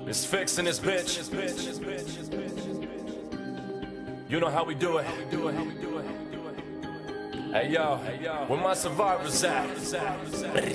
It's fixing this bitch. You know how we do it. Hey yo, where my survivors at?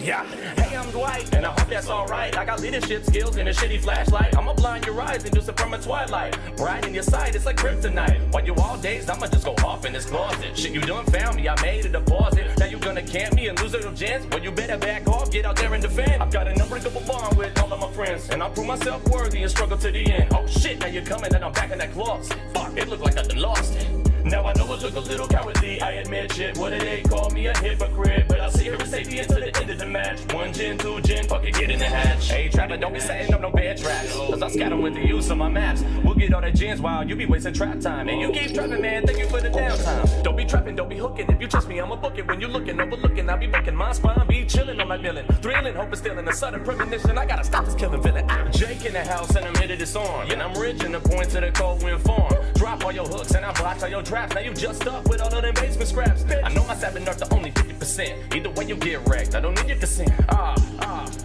Yeah. Hey, I'm Dwight, and I hope that's alright. I got leadership skills and a shitty flashlight. I'ma blind your eyes and do some from a twilight. Bright in your sight, it's like kryptonite. While you all dazed, I'ma just go off in this closet. Shit, you done found me, I made a deposit. Now you gonna camp me and lose a little chance? Well, you better back off, get out there and defend. I've got an unbreakable bond with all of my friends, and I'll prove myself worthy and struggle to the end. Oh shit, now you're coming and I'm back in that closet. Fuck, it looked like I done lost it. Now I know it look a little cowardly, I admit shit. What did they call me, a hypocrite? But I'll see her as safety until the end of the match. 1 gin, 2 gin, fuck it, get in the hatch. Hey, trapper, don't be setting up no bad traps, cause I scatter with the use of my maps. We'll get all that gins while you be wasting trap time. And you keep trapping, man, thank you for the downtime. Don't be trapping, don't be hooking. If you trust me, I'ma book it. When you looking, overlooking, I'll be booking my spine. Be chilling on my villain, thrilling, hope it's stealing. A sudden premonition, I gotta stop this killing villain. Jake in the house and I'm headed this on. And I'm rich in the points of the cold wind farm. Drop all your hooks and I block all your traps. Now you just up with all of them basement scraps. I know my savage nerve to only 50%. Either way you get wrecked, I don't need your consent.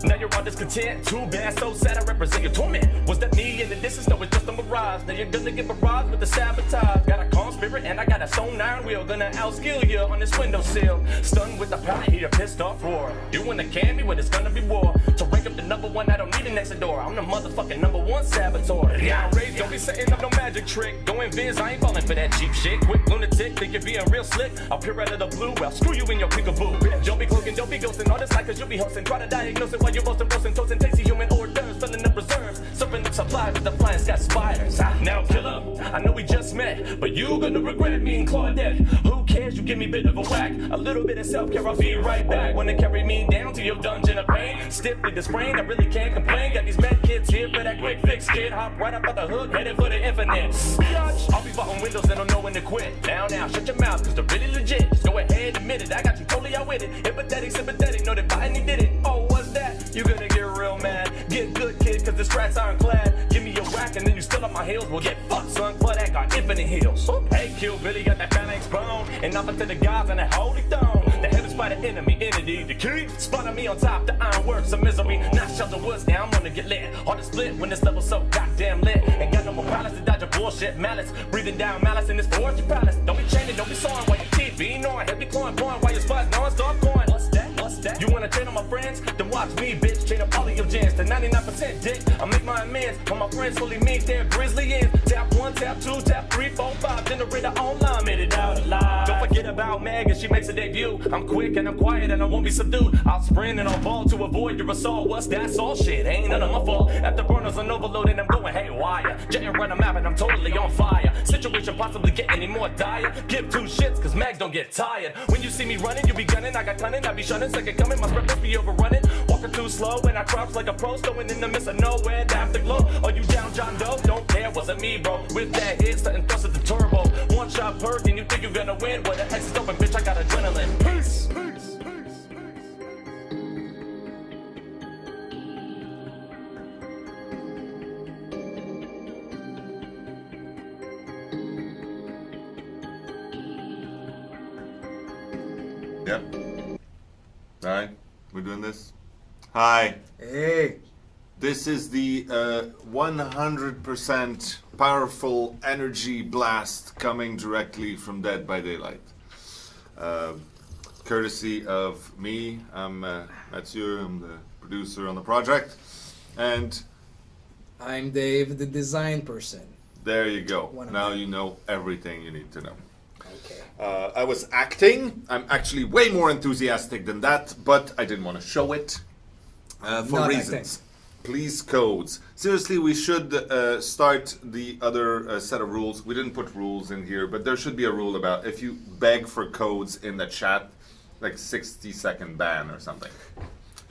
Now you're all discontent. Too bad, so sad, I represent your torment. Was that me in the distance? No, it's just a mirage. Now you're gonna get barraged with the sabotage. Got a calm spirit and I got a stone iron wheel. Gonna outskill you on this windowsill. Stunned with the power, hear a pissed off roar. You in the candy, but it's gonna be war. To rank up the #1, I don't need an extra door. I'm the motherfucking #1 saboteur. Yeah, outraged, don't be setting up no magic trick. Going Viz, I ain't falling for that cheap shit. Quick lunatic, think you're being real slick. I'll appear out of the blue, well, screw you in your peekaboo. Don't be cloaking, don't be ghosting, all this like cause you'll be hosting. Try to diagnose it while you're roasting, toasting, tasty human hors d'oeuvres, filling up reserves. Serving up supply with the flying sky spiders. Now, killer, I know we just met, but you gonna regret me and Claudette. Who cares, you give me a bit of a whack. A little bit of self-care, I'll be right back. Wanna carry me down to your dungeon of pain? Stiffly the sprain, I really can't complain. Got these med kids here for that quick fix, kid. Hop right up out the hook, headed for the infinite. I'll be button windows and don't know when to quit. Now, shut your mouth, cause they're really legit. Just go ahead, admit it, I got you totally outwitted. Empathetic, sympathetic, know that Biden did it. Oh, what's that? You gonna get real mad. Get good, kid, cause the strats ironclad. Give me your rack and then you still up my heels. Well, get fucked, son, but that got infinite heals. Hey, Kill Billy got that phalanx bone. And up to the gods and that holy throne. The heavens by the enemy, entity, the key. Spotting me on top, the ironworks of misery. Not shelter woods, now I'm gonna get lit. Hard to split when this level's so goddamn lit. Ain't got no more palace to dodge your bullshit malice. Breathing down malice in this fortune palace. Don't be chaining, don't be sawing while your teeth be gnawing. Heavy clawing, blowing while your spies non-stop going. What's that? What's that? You wanna chain on my friends? Then watch me, bitch. Chain up all of your gens to 99% dick. I make my amends when my friends fully meet their grizzly ends. Tap 1, tap 2, tap 3, 4, 5. Generator online, made it out alive. Don't forget about Meg as she makes a debut. I'm quick and I'm quiet and I won't be subdued. I'll sprint and I'll ball to avoid your assault. What's that? All shit, ain't none of my fault. After burners on overload and I'm going haywire. Jetting right on map and I'm totally on fire. Situation possibly get any more dire. Give 2 shits cause Mags don't get tired. When you see me running, you be gunning. I got cunning, I be shunning. Second coming, my spread be overrunning. Walking too slow and I crouch like a pro. Going in the midst of nowhere, the afterglow. Are you down, John Doe? Don't care, wasn't me, bro. With that hit, starting thrust at the turbo. One shot perk and you think you're gonna win. Well, the X is open, bitch, I got adrenaline. Peace! Yep. Alright, we're doing this. Hi. Hey. This is the 100% powerful energy blast coming directly from Dead by Daylight. Courtesy of me, I'm Mathieu, I'm the producer on the project. And I'm Dave, the design person. there you go. One of Now them. you know everything you need to know. Okay. I was acting. I'm actually way more enthusiastic than that, but I didn't want to show it for Not reasons. acting. Please, codes. Seriously, we should start the other set of rules. We didn't put rules in here, but there should be a rule about if you beg for codes in the chat, like 60-second ban or something.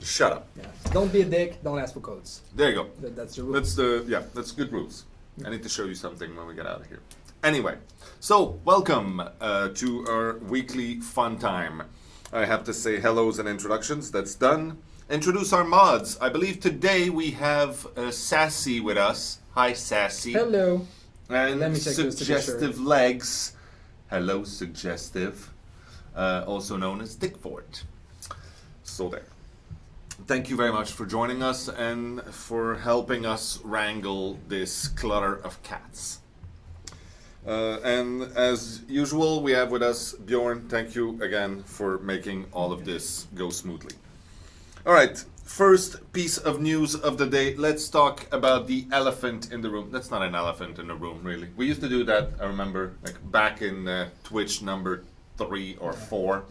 Shut up. Yeah. Don't be a dick. Don't ask for codes. There you go. That's the rule. That's good rules. I need to show you something when we get out of here. Anyway, so welcome to our weekly fun time. I have to say hellos and introductions. That's done. Introduce our mods. I believe today we have Sassy with us. Hi, Sassy. Hello. And Let me check this to be Suggestive Legs. Hello, Suggestive. Also known as Dickford. So there. thank you very much for joining us and for helping us wrangle this clutter of cats. And as usual, we have with us Bjorn. Thank you again for making all of this go smoothly. All right, first piece of news of the day. Let's talk about the elephant in the room. That's not an elephant in the room, really. We used to do that, I remember, like back in Twitch number 3 or 4.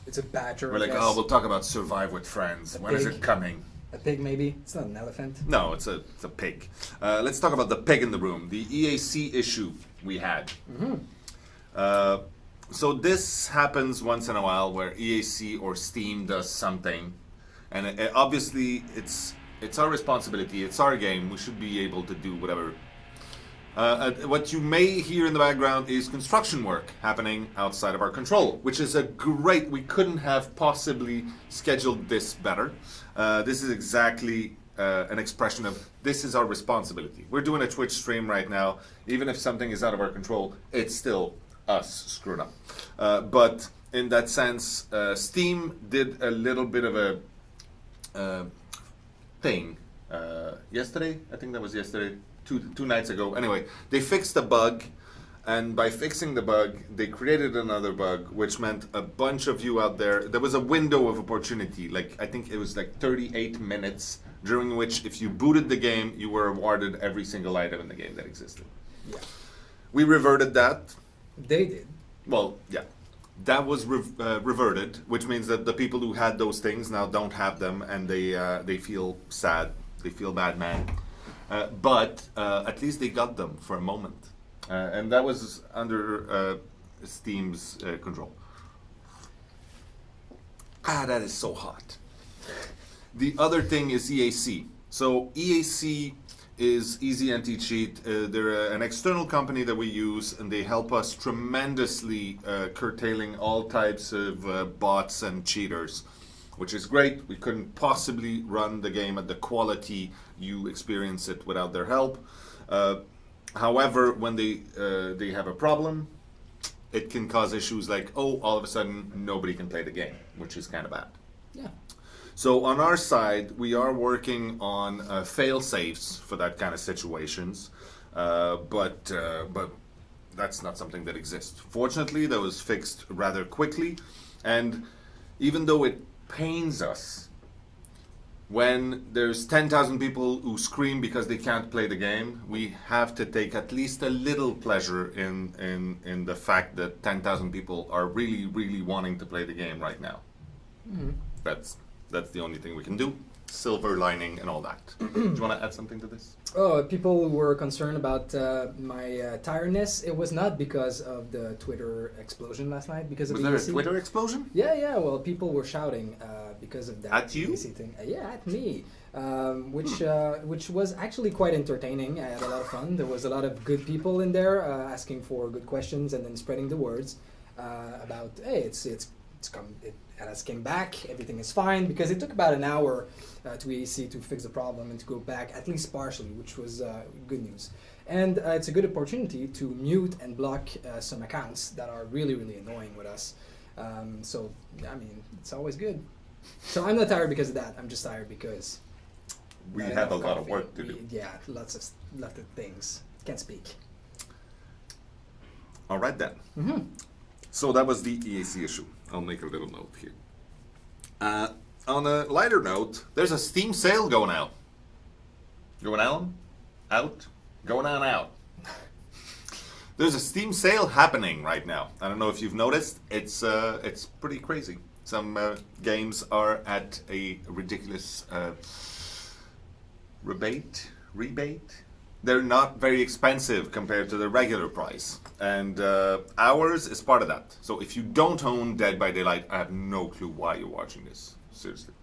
It's a badger. We're like, I oh, guess. we'll talk about Survive with Friends. When is pig. it coming? A pig, maybe. It's not an elephant. No, it's a pig. Let's talk about the pig in the room, the EAC issue we had. So this happens once in a while where EAC or Steam does something, and obviously it's our responsibility. It's our game. We should be able to do whatever. What you may hear in the background is construction work happening outside of our control, which is a great. We couldn't have possibly scheduled this better. This is exactly an expression of this is our responsibility. We're doing a Twitch stream right now. Even if something is out of our control, it's still us screwed up. But in that sense, Steam did a little bit of a thing yesterday. I think that was yesterday, two nights ago. Anyway, they fixed the bug. And by fixing the bug, they created another bug, which meant a bunch of you out there, there was a window of opportunity, like I think it was like 38 minutes, during which if you booted the game, you were awarded every single item in the game that existed. Yeah. We reverted that. They did. Well, yeah. That was reverted, which means that the people who had those things now don't have them, and they feel sad. They feel bad, man. But at least they got them for a moment. And that was under Steam's control. That is so hot. The other thing is EAC. So EAC is Easy Anti-Cheat. They're an external company that we use, and they help us tremendously curtailing all types of bots and cheaters, which is great. We couldn't possibly run the game at the quality you experience it without their help. However, when they have a problem, it can cause issues like, oh, all of a sudden nobody can play the game, which is kind of bad. Yeah. So on our side, we are working on fail safes for that kind of situations, but that's not something that exists. Fortunately, that was fixed rather quickly, and even though it pains us when there's 10,000 people who scream because they can't play the game, we have to take at least a little pleasure in the fact that 10,000 people are really, really wanting to play the game right now. Mm-hmm. That's the only thing we can do. Silver lining and all that. Do you want to add something to this? Oh, people were concerned about my tiredness. It was not because of the Twitter explosion last night. Because of Was the there a EAC. Twitter explosion? Yeah. Well, people were shouting because of that At you? EAC thing. Yeah, at me. Which was actually quite entertaining. I had a lot of fun. There was a lot of good people in there asking for good questions and then spreading the words about hey, it has came back. Everything is fine because it took about an hour to EAC to fix the problem and to go back at least partially, which was good news. And it's a good opportunity to mute and block some accounts that are really, really annoying with us. So, I mean, it's always good. So I'm not tired because of that. I'm just tired because We not have a enough lot of coffee. work to do. Yeah, lots of things. Can't speak. All right then. Mm-hmm. So that was the EAC issue. I'll make a little note here. On a lighter note, there's a Steam sale going out. Going on? Out? Going on out. There's a Steam sale happening right now. I don't know if you've noticed. It's pretty crazy. Some games are at a ridiculous rebate. They're not very expensive compared to the regular price. And ours is part of that. So if you don't own Dead by Daylight, I have no clue why you're watching this. Seriously.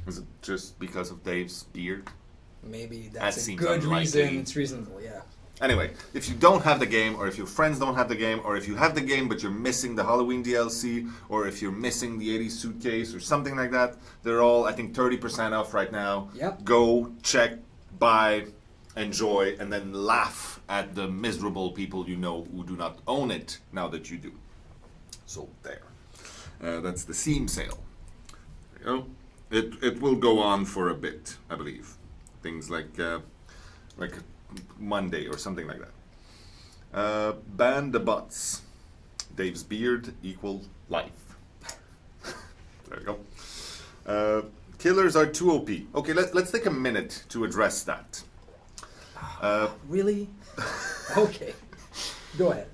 Is it just because of Dave's beard? Maybe That that's a seems good unlikely. reason. It's reasonable, yeah. Anyway, if you don't have the game, or if your friends don't have the game, or if you have the game but you're missing the Halloween DLC, or if you're missing the 80s suitcase or something like that, they're all, I think, 30% off right now. Yep. Go, check, buy, enjoy, and then laugh at the miserable people you know who do not own it now that you do. So there. That's the Steam sale. There you go. It will go on for a bit, I believe. Things like Monday or something like that. Ban the butts. Dave's beard equal life. There you go. Killers are too OP. Okay, let's take a minute to address that. Really? Okay. Go ahead.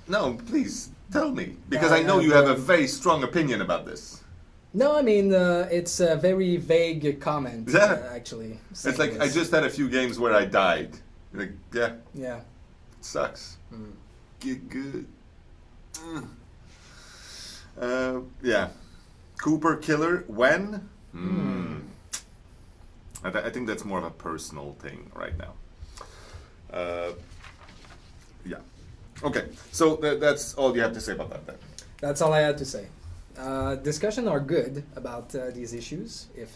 No, please tell me, because I know you have a very strong opinion about this. No, I mean, it's a very vague comment, Yeah. actually. It's like, I just had a few games where I died. Like, yeah, Yeah. it sucks. Get good. Yeah. Cooper killer, when? I think that's more of a personal thing right now. Yeah. Okay, so that's all you have to say about that then. That's all I had to say. Discussion are good about these issues. If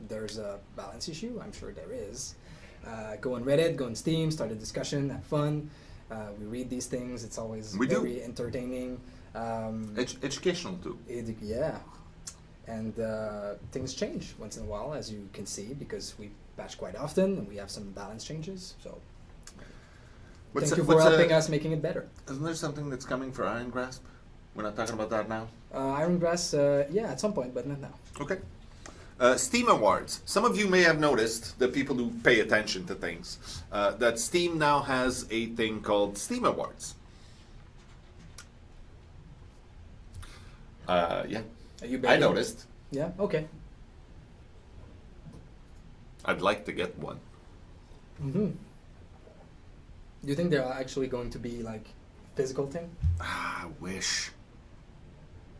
there's a balance issue, I'm sure there is. Go on Reddit, go on Steam, start a discussion, have fun. We read these things. It's always very entertaining. Educational too. Yeah. And things change once in a while, as you can see, because we patch quite often and we have some balance changes. So thank you for helping us making it better. Isn't there something that's coming for Iron Grasp? We're not talking about that now? Iron Grass, yeah, at some point, but not now. Okay. Steam Awards. Some of you may have noticed, the people who pay attention to things, that Steam now has a thing called Steam Awards. Yeah. Are you I noticed. Yeah, okay. I'd like to get one. Mm-hmm. Do you think they're actually going to be like physical thing? I wish.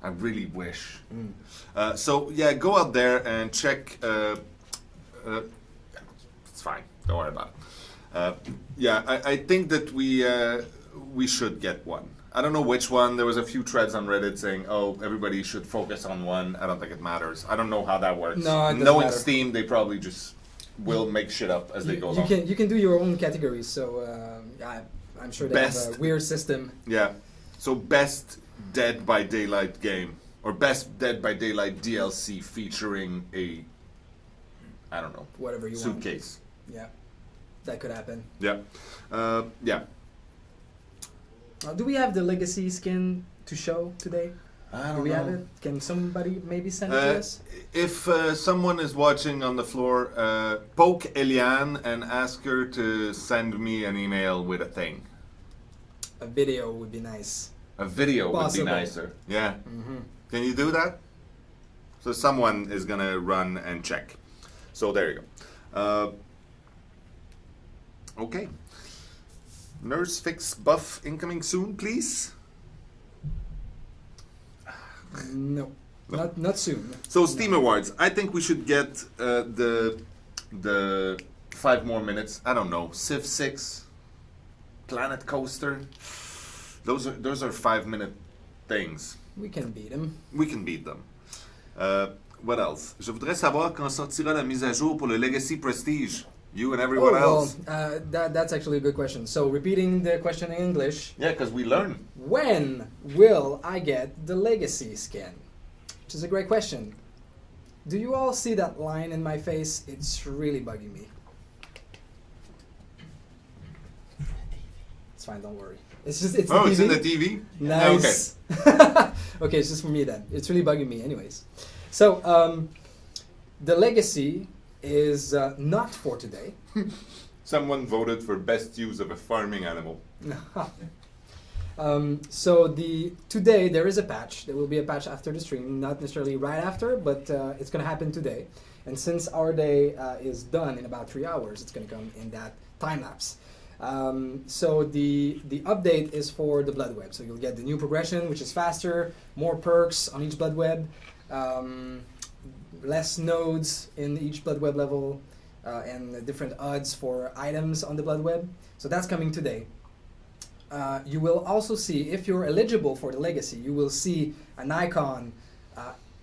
I really wish. So yeah, go out there and check. It's fine. Don't worry about it. Yeah, I think that we should get one. I don't know which one. There was a few threads on Reddit saying, "Oh, everybody should focus on one." I don't think it matters. I don't know how that works. No, it doesn't Knowing matter. Steam, they probably just will make shit up as they go along. You can do your own categories. So I'm sure they Best. have a weird system. Yeah. So best Dead by Daylight game or best Dead by Daylight DLC featuring a, I don't know, Whatever you suitcase. want. Yeah, that could happen. Yeah. Yeah. Do we have the legacy skin to show today? I Do don't we have know. it? Can somebody maybe send it to us? If someone is watching on the floor, poke Eliane and ask her to send me an email with a thing. A video would be nice. A video Possible. would be nicer. Yeah. Mm-hmm. Can you do that? So someone is gonna run and check. So there you go. Okay. Nurse fix buff incoming soon, please. No, not soon. So Steam Awards. I think we should get the 5 more minutes. I don't know. Civ 6, Planet Coaster. Those are 5-minute things. We can beat him. We can beat them. What else? Je voudrais savoir quand sortira la mise à jour pour le Legacy Prestige. You and everyone else. That's actually a good question. So repeating the question in English. Yeah, because we learn. When will I get the legacy skin? Which is a great question. Do you all see that line in my face? It's really bugging me. It's fine, don't worry. It's the TV. It's in the TV? Nice. Okay, it's just for me then. It's really bugging me anyways. So, the legacy is not for today. Someone voted for best use of a farming animal. So today there is a patch. There will be a patch after the stream, not necessarily right after, but it's going to happen today. And since our day is done in about 3 hours, it's going to come in that time lapse. So the update is for the blood web. So you'll get the new progression, which is faster, more perks on each blood web, less nodes in each blood web level, and different odds for items on the blood web. So that's coming today. You will also see, if you're eligible for the legacy, you will see an icon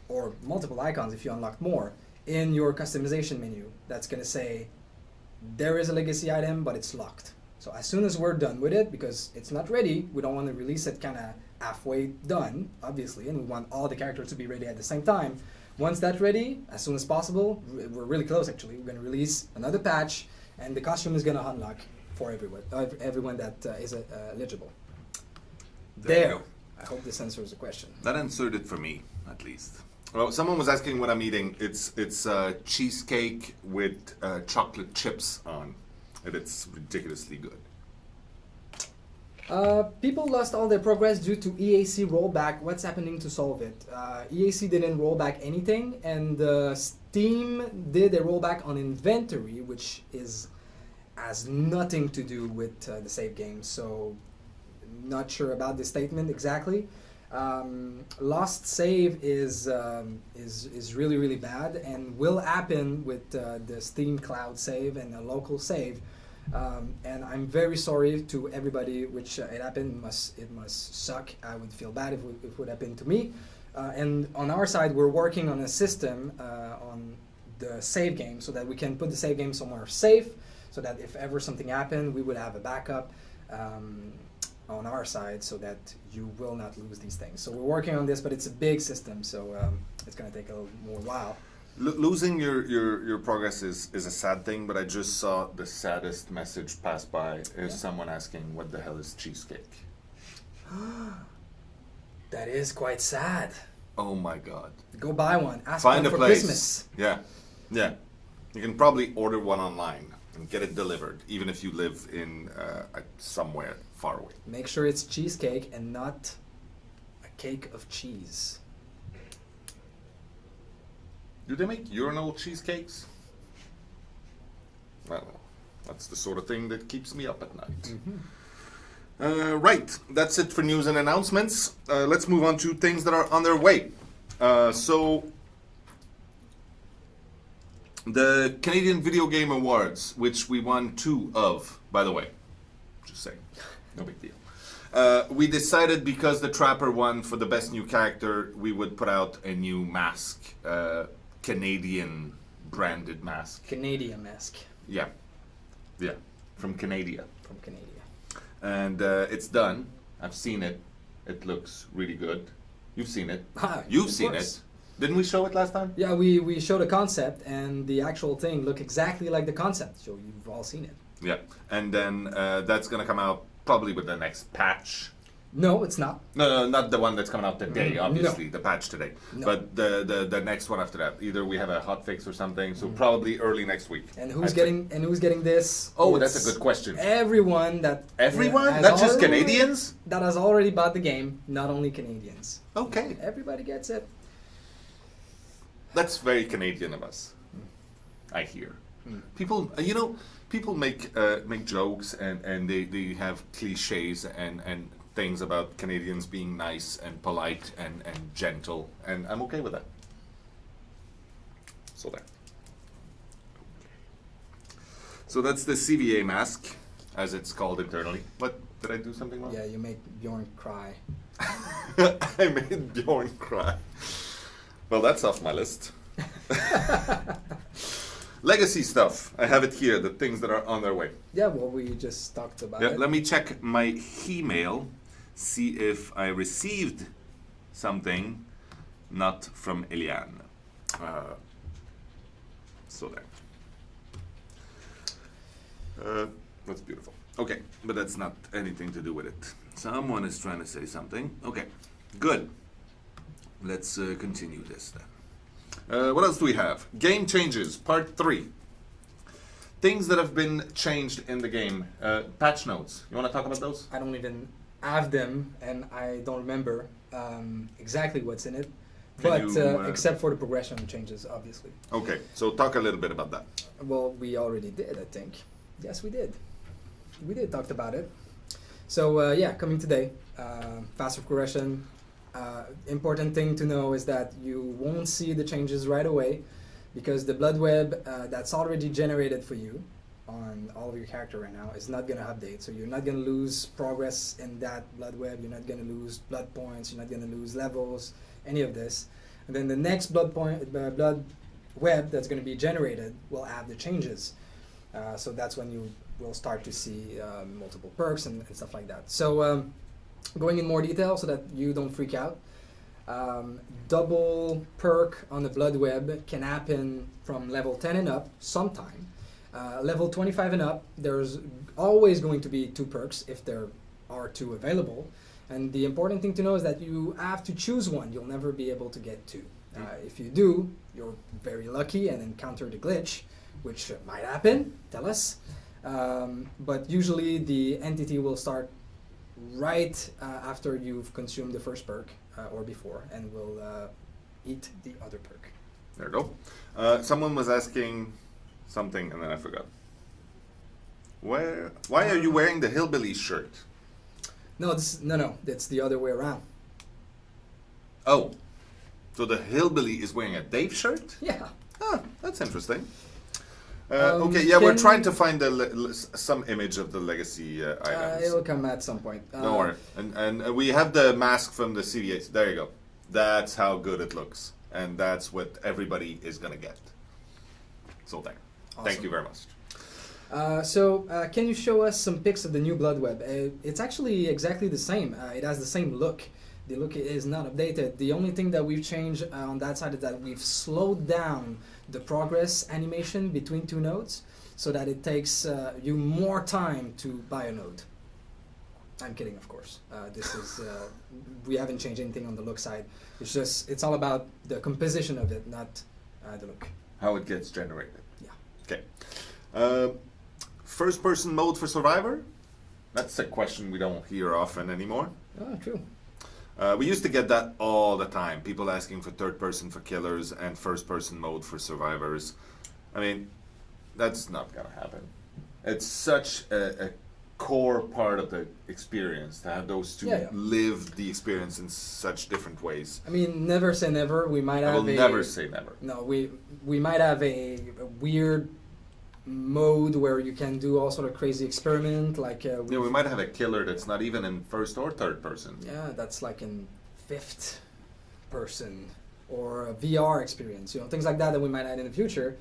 or multiple icons if you unlock more in your customization menu that's going to say there is a legacy item, but it's locked. So as soon as we're done with it, because it's not ready, we don't want to release it kind of halfway done, obviously, and we want all the characters to be ready at the same time. once that's ready, as soon as possible, we're really close actually. We're gonna release another patch, and the costume is gonna unlock for everyone that is eligible. There you go. I hope this answers the question. That answered it for me, at least. Well, someone was asking what I'm eating. It's cheesecake with chocolate chips on, and it's ridiculously good. People lost all their progress due to EAC rollback. What's happening to solve it? EAC didn't roll back anything, and Steam did a rollback on inventory, which has nothing to do with the save game. So, not sure about the statement exactly. Lost save is really, really bad and will happen with the Steam Cloud save and a local save. And I'm very sorry to everybody which it happened. It must suck. I would feel bad if it would happen to me. And on our side, we're working on a system on the save game so that we can put the save game somewhere safe, so that if ever something happened, we would have a backup on our side, so that you will not lose these things. So we're working on this, but it's a big system, so it's going to take a little more while. Losing your progress is a sad thing, but I just saw the saddest message pass by. Is someone asking, what the hell is cheesecake? That is quite sad. Oh my god. Go buy one. Ask Find one a for place. Christmas. Yeah. You can probably order one online and get it delivered, even if you live in somewhere far away. Make sure it's cheesecake and not a cake of cheese. Do they make urinal cheesecakes? Well, that's the sort of thing that keeps me up at night. Right, that's it for news and announcements. Let's move on to things that are on their way. So, the Canadian Video Game Awards, which we won 2 of, by the way. Just saying, no big deal. We decided because the Trapper won for the best new character, we would put out a new mask. Canadian branded mask. Canadian mask. Yeah, from Canada. From Canada. And it's done. I've seen it. It looks really good. You've seen it. You've seen course. it. Didn't we show it last time? Yeah, we showed a concept, and the actual thing looked exactly like the concept. So you've all seen it. Yeah, and then that's gonna come out probably with the next patch. No, it's not. No, not the one that's coming out today, obviously, the patch today. No. But the next one after that. Either we have a hot fix or something, so probably early next week. And who's getting this? Oh, It's that's a good question. Everyone that Everyone? has Not just already- Canadians? That has already bought the game, not only Canadians. Okay. Everybody gets it. That's very Canadian of us. I hear. People, people make jokes and they have cliches and things about Canadians being nice and polite and gentle, and I'm okay with that. So there. So that's the CVA mask, as it's called internally. What, did I do something wrong? Yeah, you make Bjorn cry. I made Bjorn cry. Well, that's off my list. Legacy stuff. I have it here, the things that are on their way. Yeah, well, we just talked about Yeah, it. let me check my email, see if I received something not from Eliane. So there. That's beautiful. Okay, but that's not anything to do with it. Someone is trying to say something. Okay, good. Let's continue this then. What else do we have? Game changes, part 3. Things that have been changed in the game. Patch notes. You want to talk about those? I don't even have them, and I don't remember exactly what's in it. Can But you, except for the progression changes, obviously. Okay, so talk a little bit about that. Well, we already did, I think. Yes, we did. We did talked about it. So yeah, coming today, faster progression. Important thing to know is that you won't see the changes right away, because the blood web that's already generated for you on all of your character right now is not going to update. So you're not going to lose progress in that blood web. You're not going to lose blood points. You're not going to lose levels, any of this. And then the next blood web that's going to be generated will have the changes. So that's when you will start to see multiple perks and stuff like that. So going in more detail so that you don't freak out. Double perk on the blood web can happen from level 10 and up sometime. Level 25 and up, there's always going to be 2 perks if there are 2 available. And the important thing to know is that you have to choose one. You'll never be able to get 2. If you do, you're very lucky and encounter the glitch, which might happen, tell us. But usually the entity will start right after you've consumed the first perk or before, and will eat the other perk. There you go. Someone was asking something, and then I forgot. Why are you wearing the hillbilly shirt? No, it's the other way around. Oh, so the hillbilly is wearing a Dave shirt? Yeah. Ah, that's interesting. Okay, yeah, we're trying to find some image of the legacy items. It'll come at some point. Don't worry. And we have the mask from the CVA. There you go. That's how good it looks. And that's what everybody is going to get. So there. Awesome. Thank you very much. Can you show us some pics of the new blood web? It's actually exactly the same. It has the same look. The look is not updated. The only thing that we've changed on that side is that we've slowed down the progress animation between 2 nodes so that it takes you more time to buy a node. I'm kidding, of course. This is we haven't changed anything on the look side. It's all about the composition of it, not the look. How it gets generated. Yeah. Okay. First person mode for Survivor? That's a question we don't hear often anymore. Oh, true. We used to get that all the time. People asking for third person for killers and first person mode for survivors. I mean, that's not gonna happen. It's such a core part of the experience to have those two live the experience in such different ways. I mean, never say never. We might have I will never say never. No, we might have a weird mode where you can do all sort of crazy experiment, like we might have a killer that's not even in first or third person. Yeah, that's like in 5th person or a VR experience, things like that we might add in the future.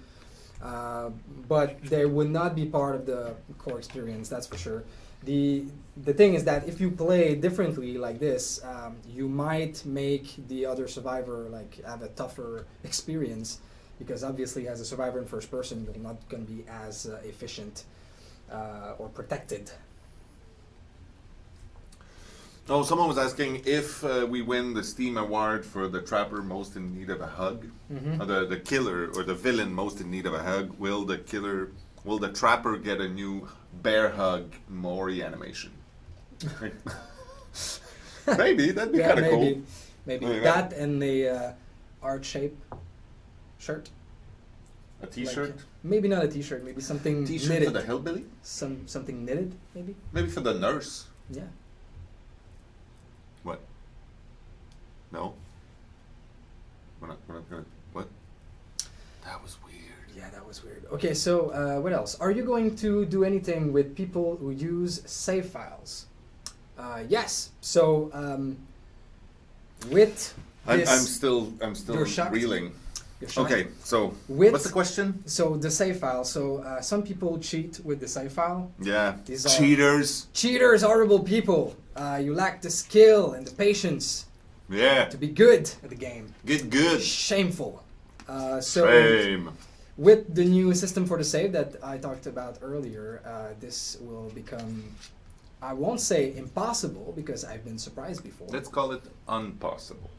But they would not be part of the core experience, that's for sure. The thing is that if you play differently like this, you might make the other survivor have a tougher experience. Because obviously, as a survivor in first person, you're not going to be as efficient or protected. Oh, someone was asking if we win the Steam Award for the Trapper Most in Need of a Hug, or the killer or the villain Most in Need of a Hug. Will the Trapper get a new bear hug Mori animation? Maybe that'd be kind of cool. Maybe that and the art shape. Shirt. A T-shirt? Maybe not a T-shirt. Maybe something T-shirt knitted. for the hillbilly? Something knitted, maybe. Maybe for the nurse. Yeah. What? No. We're not gonna. What? That was weird. Yeah, that was weird. Okay, so what else? Are you going to do anything with people who use save files? Yes. So with this, I'm still reeling. Okay, so what's the question? So the save file. So some people cheat with the save file. Yeah, These cheaters. Cheaters, horrible people. You lack the skill and the patience. Yeah. To be good at the game. Get good. Shameful. Shame. With the new system for the save that I talked about earlier, this will become, I won't say impossible because I've been surprised before. Let's call it impossible.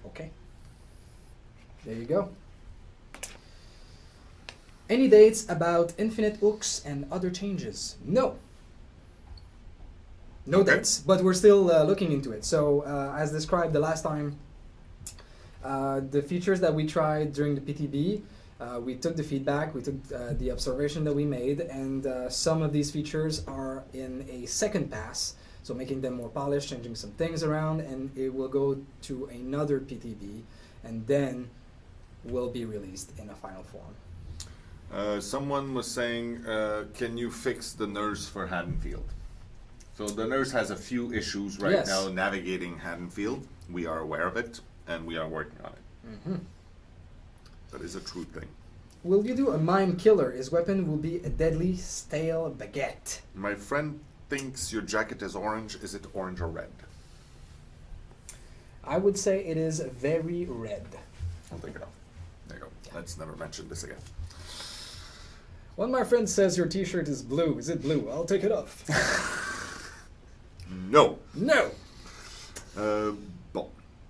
Okay. There you go. Any dates about infinite hooks and other changes? No. No dates, but we're still looking into it. So, as described the last time, the features that we tried during the PTB, we took the feedback, we took the observation that we made, and some of these features are in a second pass, so making them more polished, changing some things around, and it will go to another PTB, and then will be released in a final form. Someone was saying, can you fix the nurse for Haddonfield? So the nurse has a few issues right now navigating Haddonfield. We are aware of it, and we are working on it. That is a true thing. Will you do a mime killer? His weapon will be a deadly stale baguette. My friend thinks your jacket is orange. Is it orange or red? I would say it is very red. I'll take it off. There you go. Let's never mention this again. One of my friends says your t-shirt is blue. Is it blue? I'll take it off. No. No! Bon.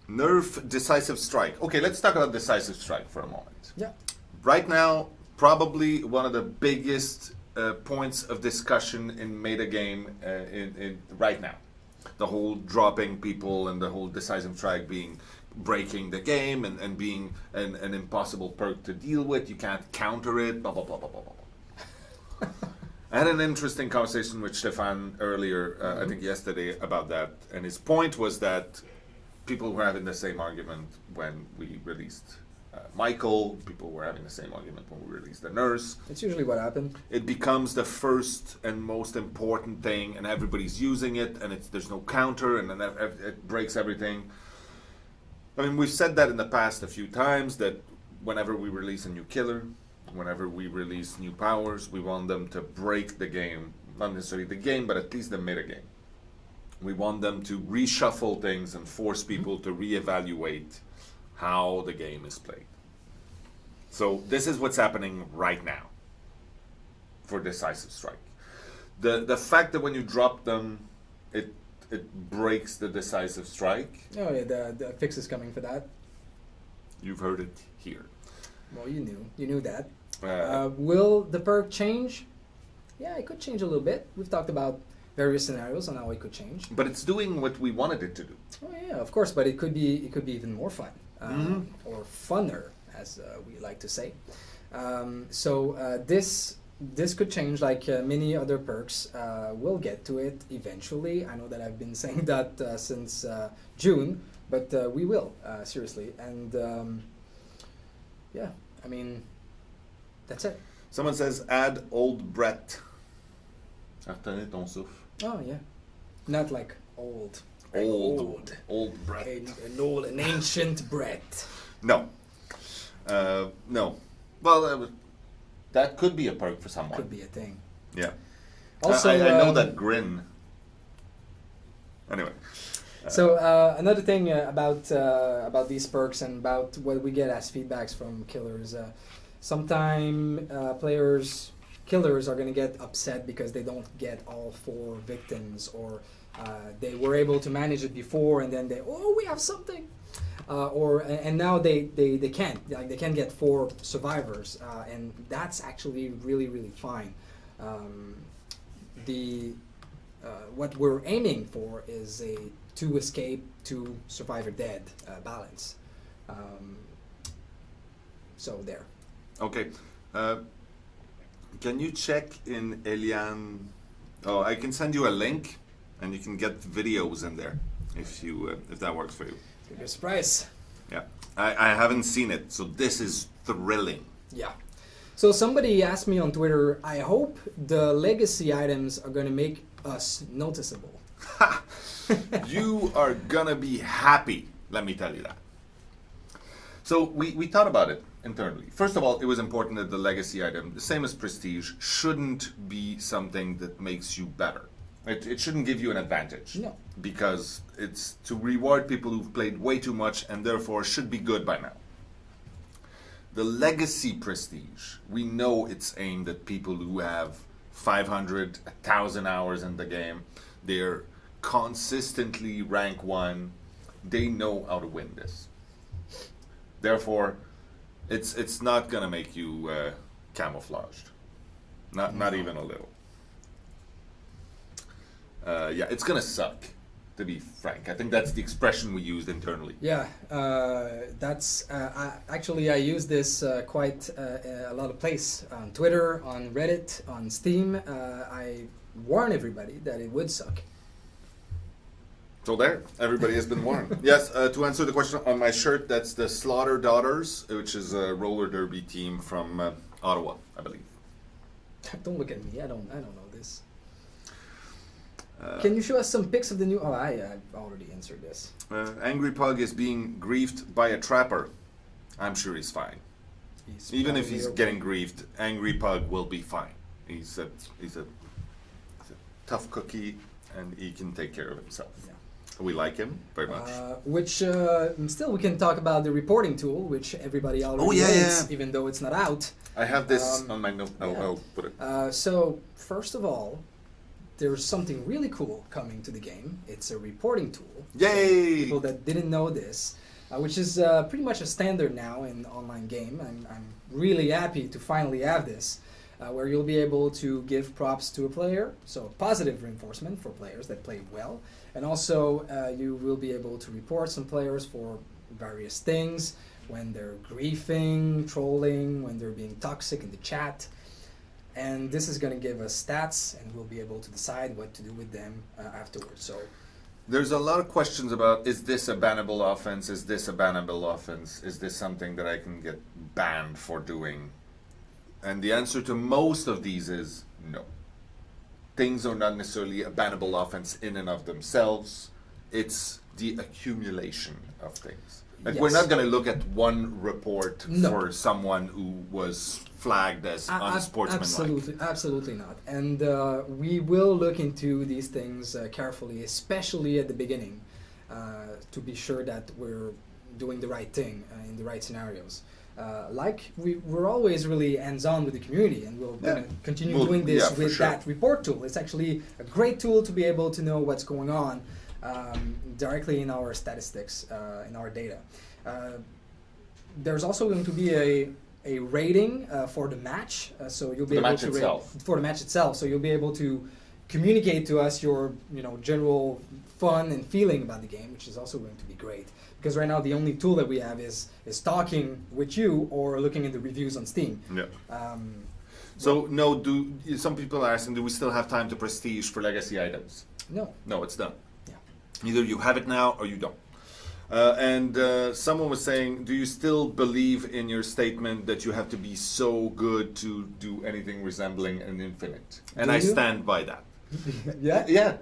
Nerf Decisive Strike. Okay, let's talk about Decisive Strike for a moment. Yeah. Right now, probably one of the biggest points of discussion in metagame in right now. The whole dropping people and the whole Decisive Strike being breaking the game and being an impossible perk to deal with. You can't counter it, blah, blah, blah, blah, blah, blah. I had an interesting conversation with Stefan earlier, I think yesterday, about that. And his point was that people were having the same argument when we released Michael. People were having the same argument when we released the nurse. It's usually what happened. It becomes the first and most important thing, and everybody's using it, and there's no counter, and then it breaks everything. I mean, we've said that in the past a few times, that whenever we release a new killer, whenever we release new powers, we want them to break the game. Not necessarily the game, but at least the metagame. We want them to reshuffle things and force people to reevaluate how the game is played. So this is what's happening right now for Decisive Strike. The fact that when you drop them, it breaks the Decisive Strike. Oh yeah, the fix is coming for that. You've heard it here. Well, you knew that. Uh, Will the perk change? Yeah, it could change a little bit. We've talked about various scenarios on how it could change. But it's doing what we wanted it to do. Oh yeah, of course, but it could be even more fun or funner, as we like to say. This could change like many other perks. We'll get to it eventually. I know that I've been saying that since June, but we will seriously. And yeah, I mean, that's it. Someone says, add old Brett. Retenez ton souffle. Oh yeah, not like old. Old Brett. An ancient Brett. No. No. Well, that could be a perk for someone. Could be a thing. Yeah. Also, I know that grin. Anyway. So another thing about these perks and about what we get as feedbacks from killers, sometimes killers are going to get upset because they don't get all 4 victims, or they were able to manage it before and then we have something, and now they can't, like they can't get 4 survivors, and that's actually really fine. What we're aiming for is a 2 escape, 2 survivor dead balance. So there. Okay. Can you check in Eliane? Oh, I can send you a link, and you can get videos in there if that works for you. Give you a surprise. Yeah, I haven't seen it, so this is thrilling. Yeah. So somebody asked me on Twitter, I hope the legacy items are going to make us noticeable. You are gonna be happy, let me tell you that. So we thought about it internally. First of all, it was important that the legacy item, the same as prestige, shouldn't be something that makes you better. It shouldn't give you an advantage. No. Because it's to reward people who've played way too much and therefore should be good by now. The legacy prestige, we know it's aimed at people who have 500, 1,000 hours in the game. They're consistently rank 1. They know how to win this. Therefore, it's not gonna make you camouflaged. Not even a little. Yeah, it's gonna suck, to be frank. I think that's the expression we used internally. Yeah, that's actually I use this quite a lot of places on Twitter, on Reddit, on Steam. I warn everybody that it would suck. So there, everybody has been warned. Yes, to answer the question on my shirt, that's the Slaughter Daughters, which is a roller derby team from Ottawa, I believe. Don't look at me. I don't know this. Can you show us some pics of the new? Oh, I've already answered this. Angry Pug is being griefed by a trapper. I'm sure he's fine. Even if he's getting griefed, Angry Pug will be fine. He's a tough cookie, and he can take care of himself. Yeah. We like him very much. Which still we can talk about the reporting tool, which everybody already hates, even though it's not out. I have this on my note. I'll put it. So first of all, there's something really cool coming to the game. It's a reporting tool. Yay! So people that didn't know this, which is pretty much a standard now in online game. I'm really happy to finally have this, where you'll be able to give props to a player, so positive reinforcement for players that played well, and also you will be able to report some players for various things, when they're griefing, trolling, when they're being toxic in the chat. And this is going to give us stats, and we'll be able to decide what to do with them afterwards. So there's a lot of questions about, is this a bannable offense? Is this a bannable offense? Is this something that I can get banned for doing? And the answer to most of these is no. Things are not necessarily a bannable offense in and of themselves. It's the accumulation of things. Like, we're not going to look at one report for someone who was flagged as unsportsmanlike. Absolutely not. And we will look into these things carefully, especially at the beginning, to be sure that we're doing the right thing in the right scenarios. We're always really hands-on with the community, and we'll continue doing this with that report tool. It's actually a great tool to be able to know what's going on directly in our statistics, in our data. There's also going to be a rating for the match, so you'll be able to rate for the match itself. So you'll be able to communicate to us your general fun and feeling about the game, which is also going to be great. Because right now the only tool that we have is talking with you or looking at the reviews on Steam. Yeah. So some people are asking, do we still have time to prestige for legacy items? No. No, it's done. Yeah. Either you have it now or you don't. And someone was saying, do you still believe in your statement that you have to be so good to do anything resembling an infinite? And I stand by that. Yeah? Yeah.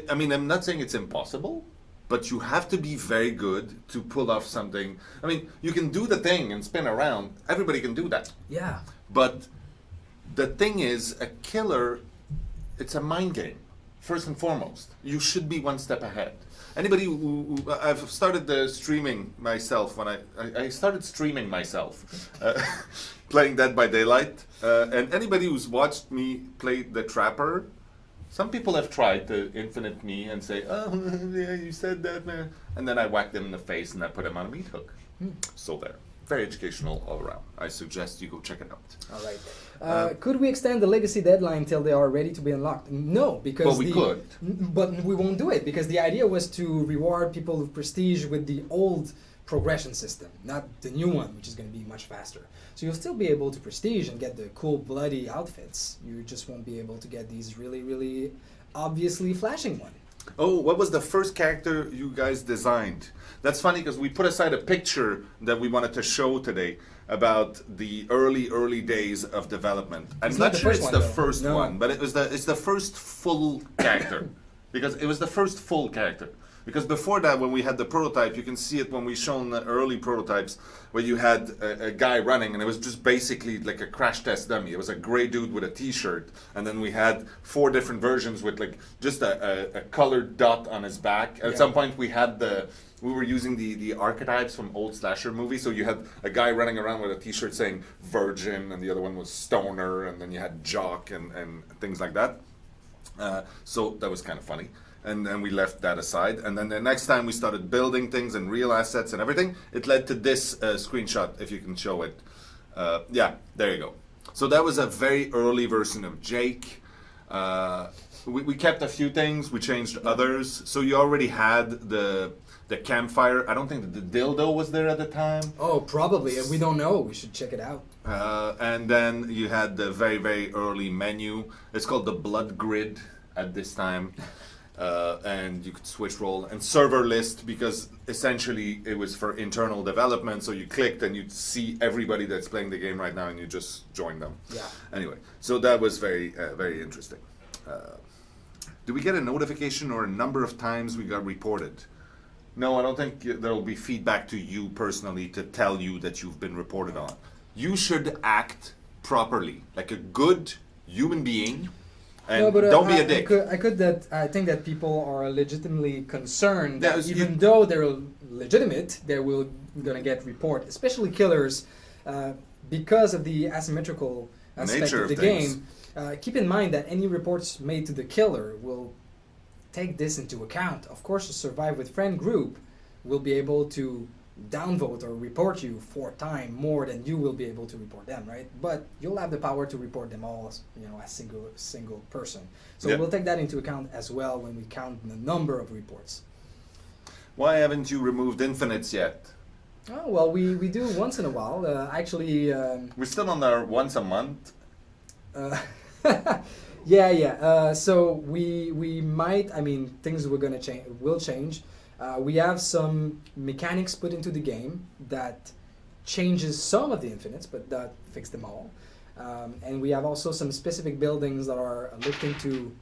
I mean, I'm not saying it's impossible, but you have to be very good to pull off something. I mean, you can do the thing and spin around. Everybody can do that. Yeah. But the thing is, a killer, it's a mind game, first and foremost. You should be one step ahead. Anybody who I've started streaming myself when I started streaming myself, playing Dead by Daylight, and anybody who's watched me play the Trapper, some people have tried to infinite me and say, oh, yeah, you said that, man. And then I whack them in the face and I put them on a meat hook. So there. Very educational all around. I suggest you go check it out. All right. Could we extend the legacy deadline till they are ready to be unlocked? No, because well, we could. But we won't do it because the idea was to reward people with prestige with the old progression system, not the new one, which is going to be much faster. So you'll still be able to prestige and get the cool bloody outfits. You just won't be able to get these really, really obviously flashing one. Oh, what was the first character you guys designed? That's funny because we put aside a picture that we wanted to show today about the early days of development. I'm not sure it's the first one, but it's the first full character. Because it was the first full character. Because before that, when we had the prototype, you can see it when we shown the early prototypes, where you had a guy running, and it was just basically like a crash test dummy. It was a gray dude with a t-shirt, and then we had 4 different versions with like just a colored dot on his back. At some point, we were using the archetypes from old slasher movies. So you had a guy running around with a t-shirt saying virgin, and the other one was stoner, and then you had jock and things like that. So that was kind of funny. And then we left that aside. And then the next time we started building things and real assets and everything, it led to this screenshot, if you can show it. Yeah, there you go. So that was a very early version of Jake. We kept a few things, we changed others. So you already had the campfire. I don't think the dildo was there at the time. Oh, probably. We don't know. We should check it out. And then you had the very, very early menu. It's called the Blood Grid at this time. And you could switch role and server list because essentially it was for internal development. So you clicked and you'd see everybody that's playing the game right now and you just join them. Yeah. Anyway, so that was very, very interesting. Do we get a notification or a number of times we got reported? No, I don't think there will be feedback to you personally to tell you that you've been reported on. You should act properly, like a good human being And No, but don't be a dick. I think that people are legitimately concerned Yeah, that you- even though they're legitimate, they will gonna get report, especially killers, because of the asymmetrical aspect Nature of of the things. game. Keep in mind that any reports made to the killer will take this into account. Of course, a Survive with Friend group will be able to downvote or report you 4 times more than you will be able to report them, right? But you'll have the power to report them all, as single person. So Yep. we'll take that into account as well when we count the number of reports. Why haven't you removed infinites yet? Oh well, we do once in a while. Actually, We're still on our once a month. yeah. So we might. I mean, things will change. We have some mechanics put into the game that changes some of the infinites, but that fix them all. And we have also some specific buildings that are looked into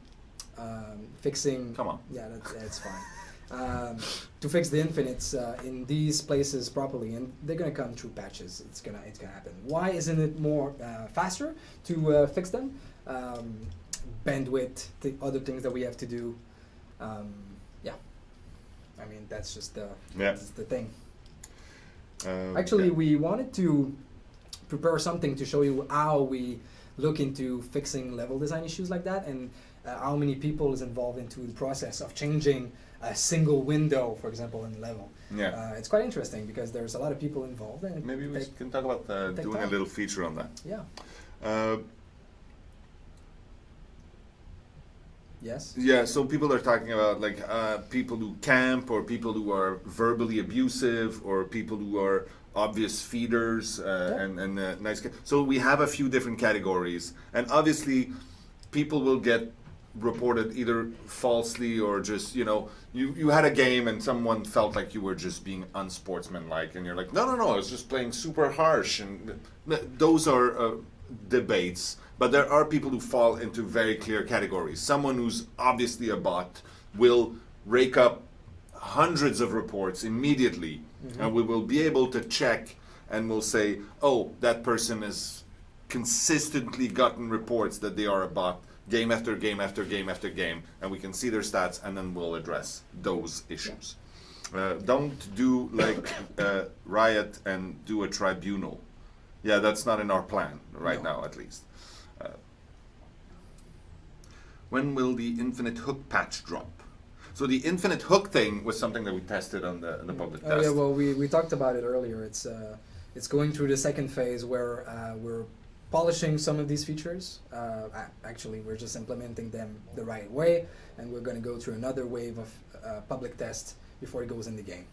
fixing. Come on. Yeah, that's fine. To fix the infinites in these places properly, and they're gonna come through patches. It's gonna happen. Why isn't it more faster to fix them? Bandwidth, the other things that we have to do. Yeah, I mean that's just that's the thing. Actually, we wanted to prepare something to show you how we look into fixing level design issues like that, and how many people is involved into the process of changing a single window, for example, in level. Yeah. It's quite interesting because there's a lot of people involved. And Maybe we can talk about doing a time. little feature on that. Yeah. Yes. Yeah, so people are talking about like people who camp, or people who are verbally abusive, or people who are obvious feeders, and nice. So we have a few different categories, and obviously, people will get reported either falsely or just you had a game and someone felt like you were just being unsportsmanlike, and you're like, no, I was just playing super harsh, and those are debates. But there are people who fall into very clear categories. Someone who's obviously a bot will rake up hundreds of reports immediately, and we will be able to check, and we'll say, oh, that person has consistently gotten reports that they are a bot game after game after game after game, and we can see their stats, and then we'll address those issues. Don't do like Riot and do a tribunal. Yeah, that's not in our plan right now, at least. When will the infinite hook patch drop? So the infinite hook thing was something that we tested on the public test. Oh yeah, well we talked about it earlier. It's going through the second phase where we're polishing some of these features. Actually, we're just implementing them the right way, and we're going to go through another wave of public tests before it goes in the game.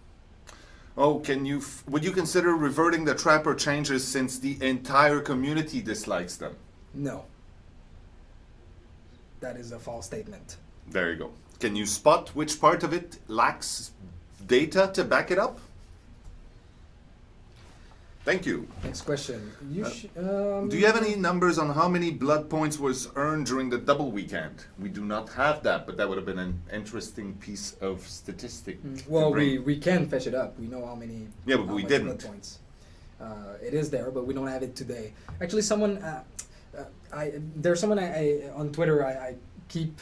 Oh, would you consider reverting the trapper changes since the entire community dislikes them? No. That is a false statement. There you go. Can you spot which part of it lacks data to back it up? Thank you. Next question. Do you have any numbers on how many blood points was earned during the double weekend? We do not have that, but that would have been an interesting piece of statistic. Well, we can fetch it up. We know how many. Yeah, but how we much didn't. blood points. It is there, but we don't have it today. Actually, someone. There's someone I on Twitter. I keep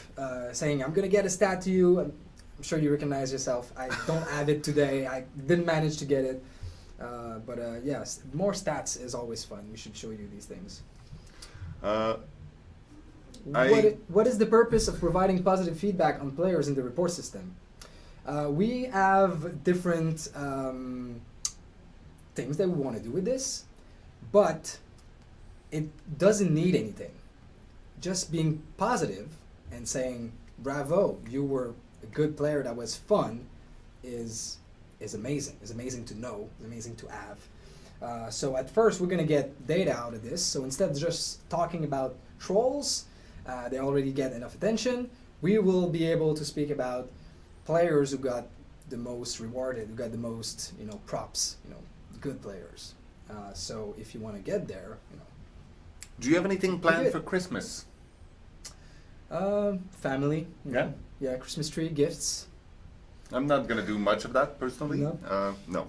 saying I'm gonna get a stat to you. I'm sure you recognize yourself. I don't have it today. I didn't manage to get it. But yes, more stats is always fun. We should show you these things. What is the purpose of providing positive feedback on players in the report system? We have different things that we want to do with this, but it doesn't need anything. Just being positive and saying, bravo, you were a good player, that was fun, is amazing. It's amazing to know. It's amazing to have. So at first, we're going to get data out of this. So instead of just talking about trolls, they already get enough attention. We will be able to speak about players who got the most rewarded, who got the most, props, good players. So if you want to get there, Do you have anything planned for Christmas? Family. Yeah? Yeah, Christmas tree, gifts. I'm not going to do much of that personally. No? No.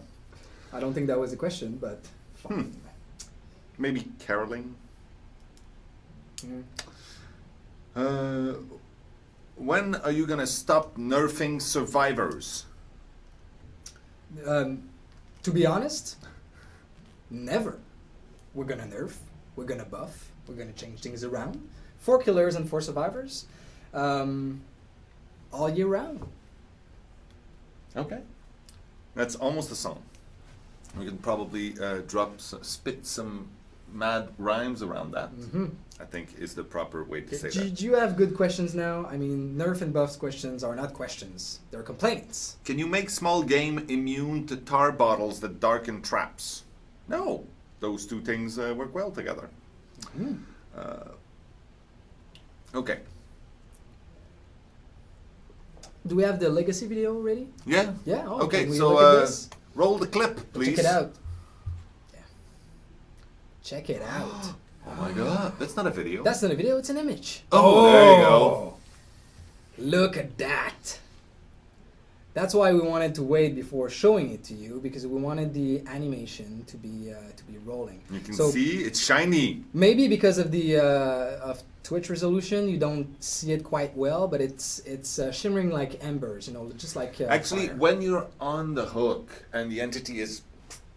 I don't think that was a question, but fine. Maybe caroling. When are you gonna stop nerfing survivors? To be honest, never. We're gonna nerf, we're gonna buff, we're gonna change things around. 4 killers and 4 survivors, all year round. Okay. That's almost a song. We can probably spit some mad rhymes around that. I think is the proper way to say that. Do you have good questions now? I mean, nerf and buffs questions are not questions; they're complaints. Can you make small game immune to tar bottles that darken traps? No, those two things work well together. Okay. Do we have the legacy video ready? Yeah. Yeah. Oh, Okay. can we So look at this? roll the clip, please. Check it out. Yeah. Check it out. Oh my God, that's not a video. That's not a video; it's an image. Oh, there you go. Look at that. That's why we wanted to wait before showing it to you, because we wanted the animation to be rolling. You can So see it's shiny. maybe because of the of Twitch resolution, you don't see it quite well, but it's shimmering like embers, you know, just like Actually, fire. when you're on the hook and the entity is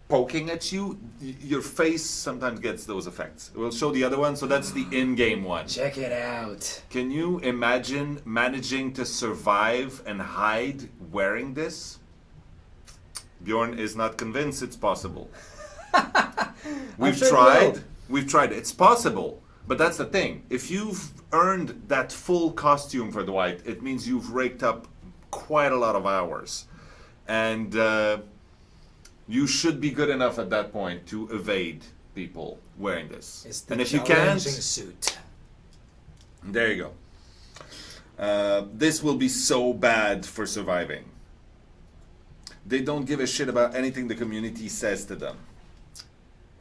poking at you, your face sometimes gets those effects. We'll show the other one. So that's the in-game one. Check it out. Can you imagine managing to survive and hide wearing this? Bjorn is not convinced it's possible. We've sure it tried. will. We've tried. It's possible. But that's the thing. If you've earned that full costume for the white, it means you've raked up quite a lot of hours. And you should be good enough at that point to evade people wearing this. It's the And if you challenging can't, suit. there you go. This will be so bad for surviving. They don't give a shit about anything the community says to them.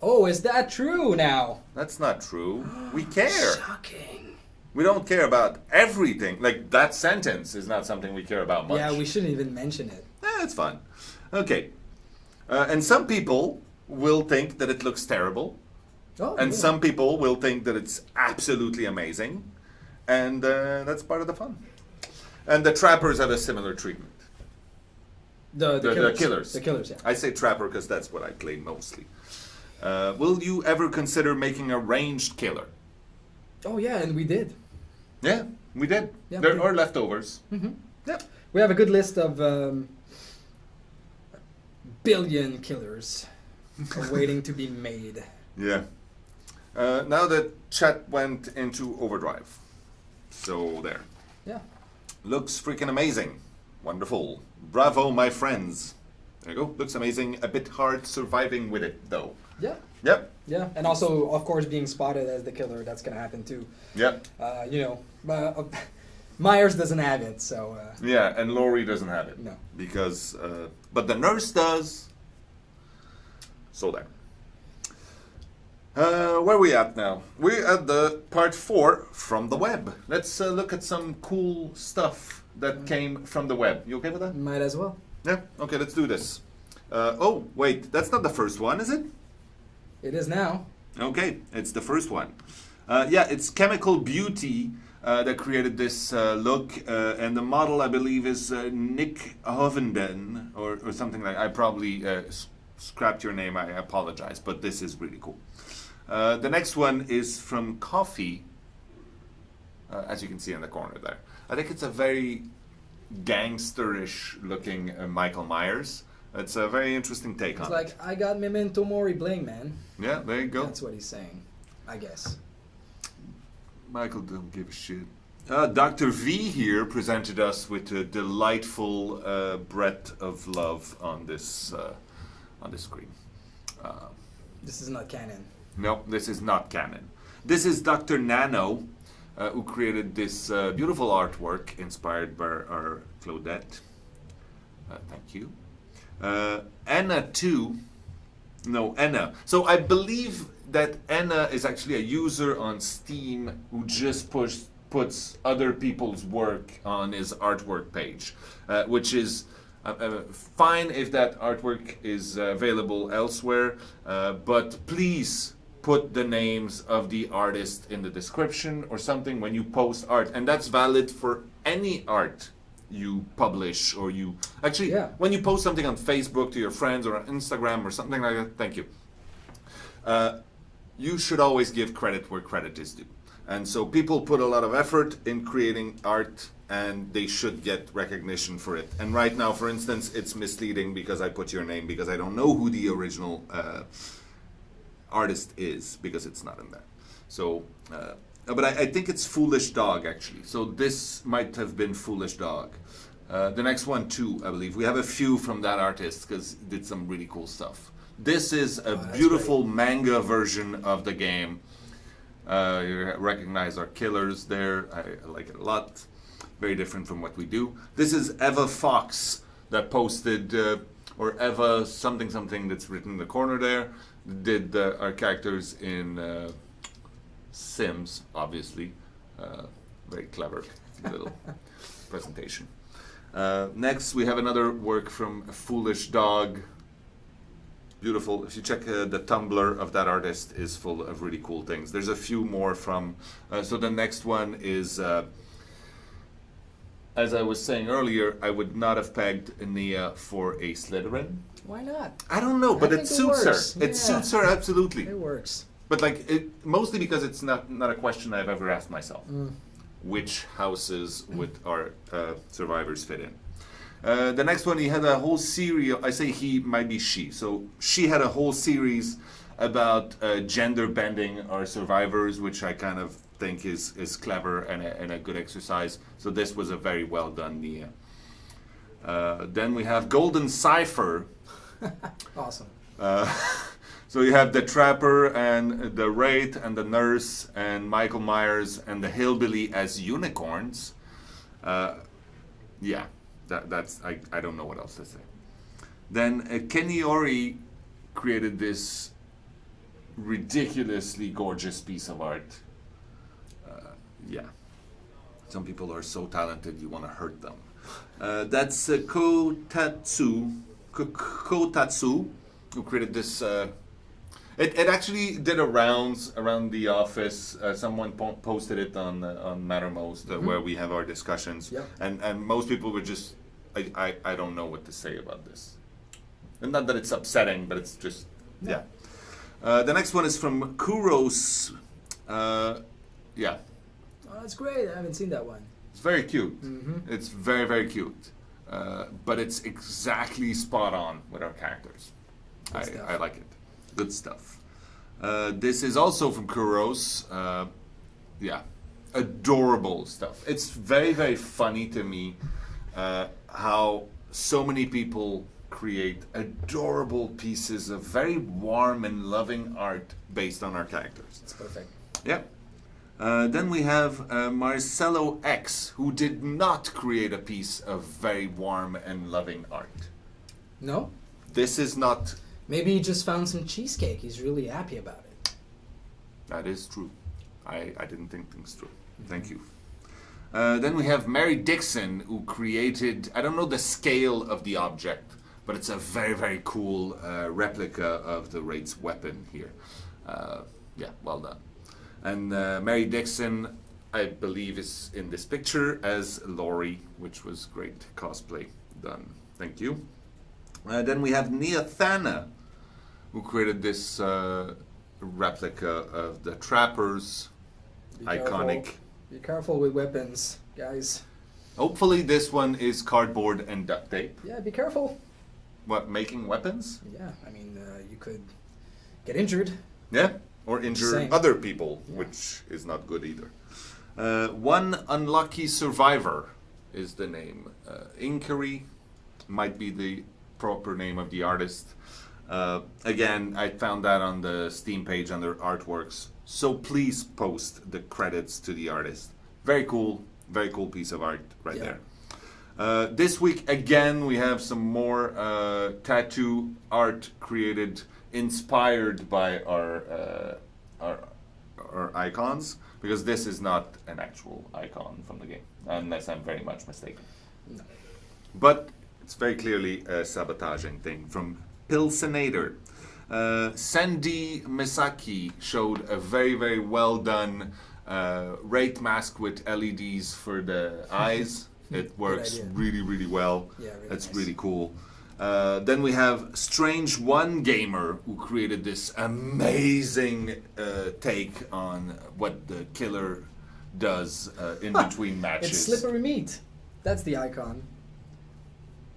Oh, is that true now? That's not true. We care. Shocking. We don't care about everything. Like, that sentence is not something we care about much. Yeah, we shouldn't even mention it. It's fun. Okay. And some people will think that it looks terrible. Oh, And yeah. some people will think that it's absolutely amazing. And that's part of the fun. And the trappers have a similar treatment. The killers. The killers, yeah. I say trapper because that's what I play mostly. Will you ever consider making a ranged killer? Oh, yeah, and we did. Yeah, we did. Yeah, There we are leftovers. Yeah. We have a good list of billion killers waiting to be made. Yeah. Now that chat went into overdrive. So there. Yeah. Looks freaking amazing. Wonderful. Bravo, my friends. There you go. Looks amazing. A bit hard surviving with it, though. Yeah. Yep. Yeah. And also, of course, being spotted as the killer, that's going to happen too. Yep. You know, Myers doesn't have it, so. Yeah, and Laurie doesn't have it. No. Because, but the nurse does. So there. Where are we at now? We're at the part 4 from the web. Let's look at some cool stuff that came from the web. You okay with that? Might as well. Yeah. Okay, let's do this. Oh, wait, that's not the first one, is it? It is now. Okay, it's the first one. Yeah, it's Chemical Beauty that created this look, and the model, I believe, is Nick Hovenden, or something like. I probably scrapped your name. I apologize, but this is really cool. The next one is from Coffee, as you can see in the corner there. I think it's a very gangsterish looking Michael Myers. It's a very interesting take It's on like, it. I got Memento Mori bling, man. Yeah, there you go. That's what he's saying, I guess. Michael don't give a shit. Dr. V here presented us with a delightful breath of love on this screen. This is not canon. No, this is not canon. This is Dr. Nano, who created this beautiful artwork inspired by our Claudette. Thank you. Enna too. No, Enna. So I believe that Enna is actually a user on Steam who just puts other people's work on his artwork page, which is fine if that artwork is available elsewhere, but please put the names of the artist in the description or something when you post art, and that's valid for any art you publish or you actually when you post something on Facebook to your friends or on Instagram or something like that. Thank you. You should always give credit where credit is due, and so people put a lot of effort in creating art, and they should get recognition for it. And right now, for instance, it's misleading because I put your name because I don't know who the original artist is because it's not in there. So, but I think it's Foolish Dog actually. So this might have been Foolish Dog. The next one too, I believe. We have a few from that artist because he did some really cool stuff. This is a beautiful manga version of the game. You recognize our killers there. I like it a lot. Very different from what we do. This is Eva Fox that posted, or Eva something something that's written in the corner there. Did our characters in Sims, obviously. Very clever little presentation. Next, we have another work from Foolish Dog. Beautiful. If you check the Tumblr of that artist, is full of really cool things. There's a few more from. So the next one is. As I was saying earlier, I would not have pegged Nia for a Slytherin. Why not? I don't know, but it suits her. It suits her absolutely. It works. But like, mostly because it's not a question I've ever asked myself. Which houses would our survivors fit in? The next one, he had a whole series. I say he, might be she. So she had a whole series about gender bending our survivors, which I kind of think is clever and a good exercise. So this was a very well done Nia. Then we have Golden Cipher. Awesome. So you have the Trapper and the Wraith and the Nurse and Michael Myers and the Hillbilly as unicorns. Yeah, that's I don't know what else to say. Then Kenny Ori created this ridiculously gorgeous piece of art. Yeah, some people are so talented you want to hurt them. That's Kotatsu, who created this. It actually did a rounds around the office. Someone posted it on Mattermost, where we have our discussions, and most people were just, I don't know what to say about this. And not that it's upsetting, but it's just yeah. The next one is from Kuros. Yeah. Oh, that's great. I haven't seen that one. It's very cute. It's very, very cute. But it's exactly spot on with our characters. I like it. Good stuff. This is also from Kuros. Yeah. Adorable stuff. It's very, very funny to me how so many people create adorable pieces of very warm and loving art based on our characters. It's perfect. Yeah. Then we have Marcelo X, who did not create a piece of very warm and loving art. No? This is not... Maybe he just found some cheesecake. He's really happy about it. That is true. I didn't think things through. Thank you. Then we have Mary Dixon, who created... I don't know the scale of the object, but it's a very, very cool replica of the Wraith's weapon here. Yeah, well done. And Mary Dixon, I believe, is in this picture as Laurie, which was great cosplay done. Thank you. Then we have Nia Thana, who created this replica of the Trappers. Iconic. Be careful with weapons, guys. Hopefully this one is cardboard and duct tape. Yeah, be careful. What, making weapons? Yeah, I mean, you could get injured. Yeah. Or injure other people, which is not good either. One Unlucky Survivor is the name. Inquiry might be the proper name of the artist. Again, I found that on the Steam page under artworks. So please post the credits to the artist. Very cool piece of art right there. This week, again, we have some more tattoo art created inspired by our icons, because this is not an actual icon from the game, unless I'm very much mistaken. No. But it's very clearly a sabotaging thing from Pilsenator. Sandy Misaki showed a very, very well done Wraith mask with LEDs for the eyes. It works idea. really, really well. Yeah, really That's nice. really cool. Then we have Strange One Gamer, who created this amazing take on what the killer does in between matches. It's slippery meat. That's the icon.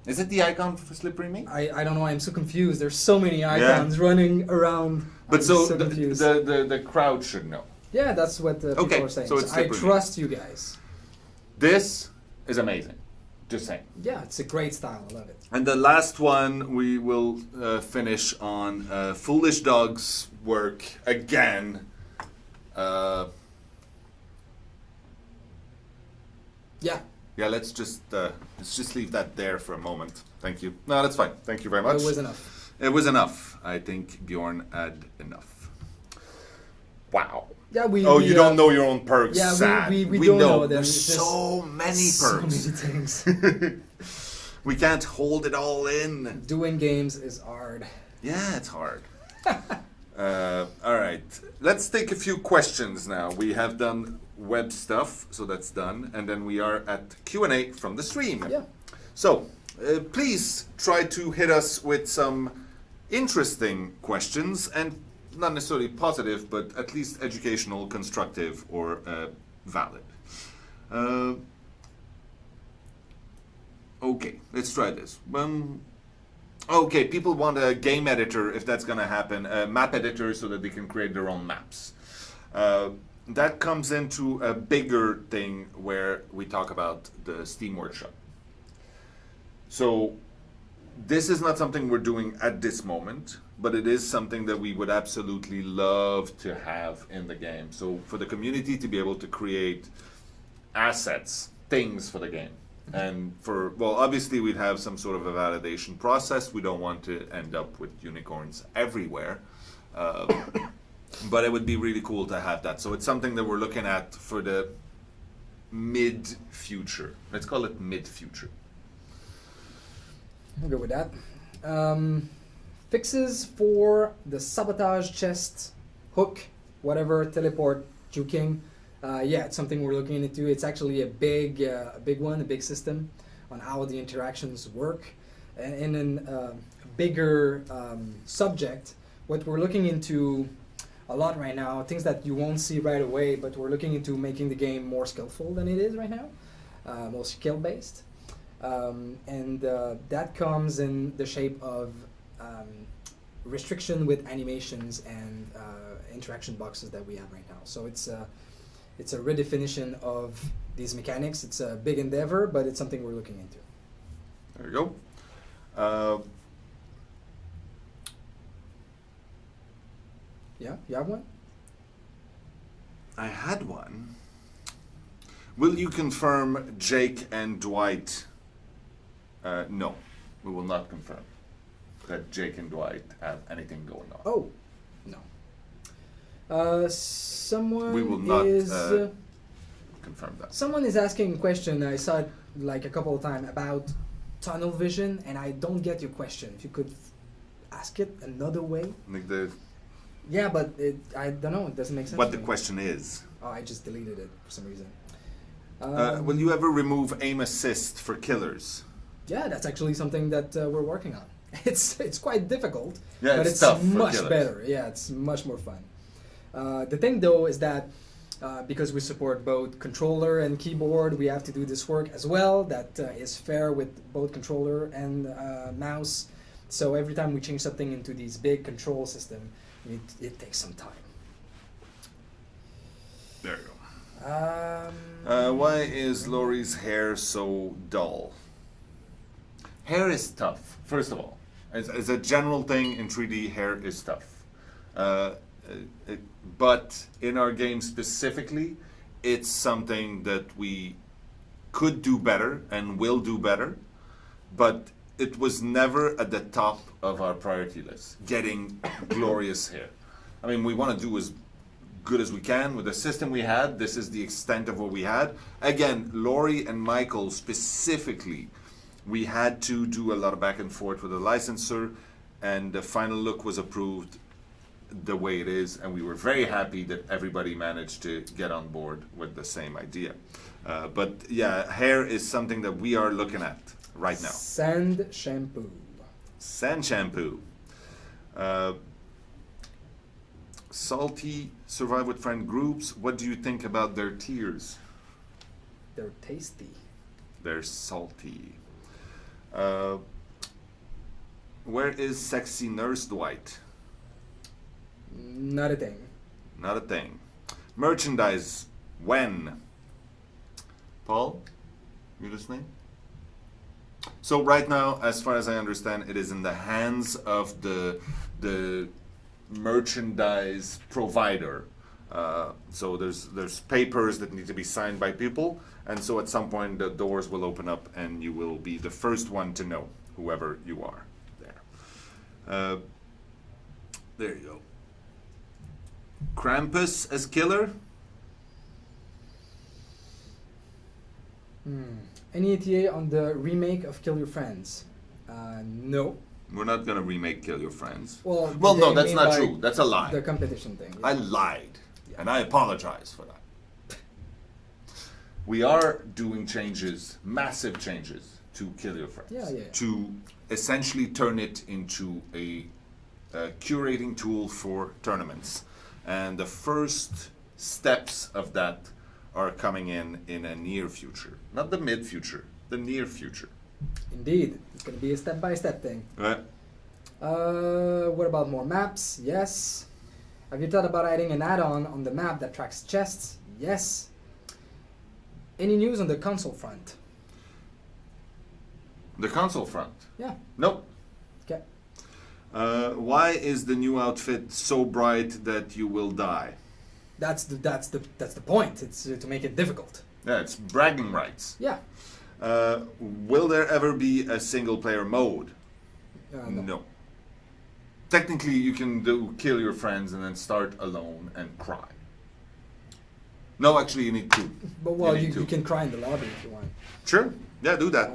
Is it the icon for Slippery Meat? I don't know. I'm so confused. There's so many icons running around. But I'm so confused. the crowd should know. Yeah, that's what people Okay, are saying. so it's I slippery. trust you guys. This is amazing. Just saying. Yeah, it's a great style. I love it. And the last one we will finish on Foolish Dog's work again. Yeah, Yeah, let's just leave that there for a moment. Thank you. No, that's fine. Thank you very much. it was enough. It was enough. I think Bjorn had enough. Wow. Yeah, we. Oh, we, you don't know your own perks. yeah, Sad. we don't know them. There's It's just so many So perks. many things. We can't hold it all in. Doing games is hard. Yeah, it's hard. All right. Let's take a few questions now. We have done web stuff, so that's done. And then we are at Q&A from the stream. Yeah. So, please try to hit us with some interesting questions, and not necessarily positive, but at least educational, constructive, or valid. Okay, let's try this. Okay, people want a game editor, if that's going to happen, a map editor so that they can create their own maps. That comes into a bigger thing where we talk about the Steam Workshop. So this is not something we're doing at this moment, but it is something that we would absolutely love to have in the game. So for the community to be able to create assets, things for the game. And for, well, obviously we'd have some sort of a validation process. We don't want to end up with unicorns everywhere. But it would be really cool to have that. So it's something that we're looking at for the mid-future. Let's call it mid-future. I'll go with that. Fixes for the sabotage chest, hook, whatever, teleport, juking. Yeah, it's something we're looking into. It's actually a big one, a big system on how the interactions work. And in a bigger subject, what we're looking into a lot right now, things that you won't see right away, but we're looking into making the game more skillful than it is right now, more skill-based. And that comes in the shape of restriction with animations and interaction boxes that we have right now. So it's a redefinition of these mechanics. It's a big endeavor, but it's something we're looking into. There you go. Yeah, you have one? I had one. Will you confirm Jake and Dwight? No, we will not confirm that Jake and Dwight have anything going on. Oh, no. Someone We will not is confirm that. someone is asking a question. I saw it like a couple of times about tunnel vision, and I don't get your question. If you could ask it another way. Like Yeah, but I don't know. It doesn't make sense. what to the me. question is. Oh, I just deleted it for some reason. Will you ever remove aim assist for killers? Yeah, that's actually something that we're working on. It's quite difficult, Yeah, but it's it's tough for much killers. better. Yeah, it's much more fun. The thing though is that because we support both controller and keyboard, we have to do this work as well. That is fair with both controller and mouse. So every time we change something into these big control system, it takes some time. There you go. Why is Laurie's hair so dull? Hair is tough, first of all. As a general thing in 3D, hair is tough. But in our game specifically, it's something that we could do better and will do better, but it was never at the top of our priority list, getting glorious hair. I mean, we want to do as good as we can with the system we had. This is the extent of what we had. Again, Laurie and Michael specifically, we had to do a lot of back and forth with the licensor. and the final look was approved the way it is, and we were very happy that everybody managed to get on board with the same idea. But yeah, hair is something that we are looking at right now. Sand shampoo. Sand shampoo. Salty survive with friend groups. What do you think about their tiers? They're tasty. They're salty. Where is sexy nurse Dwight? Not a thing. Not a thing. Merchandise. When? Paul, you listening? So right now, as far as I understand, it is in the hands of the merchandise provider. So there's papers that need to be signed by people, and so at some point the doors will open up, and you will be the first one to know, whoever you are. There. There you go. Krampus as killer? Any ETA on the remake of Kill Your Friends? No. We're not gonna remake Kill Your Friends. Well, no, they that's mean not by true. That's a lie. The competition thing. I lied, and I apologize for that. We are doing changes, massive changes, to Kill Your Friends. Yeah. To essentially turn it into a curating tool for tournaments. And the first steps of that are coming in a near future. Not the mid future, the near future. Indeed. It's going to be a step-by-step thing. Right. What about more maps? Yes. Have you thought about adding an add-on on the map that tracks chests? Yes. Any news on the console front? The console front? Yeah. Nope. Okay. Why is the new outfit so bright that you will die? That's the point. It's to make it difficult. Yeah, it's bragging rights. Yeah. Will there ever be a single player mode? No. Technically, you can kill your friends and then start alone and cry. No, actually, you need two. But well, need two. you can cry in the lobby if you want. Sure. Yeah, do that.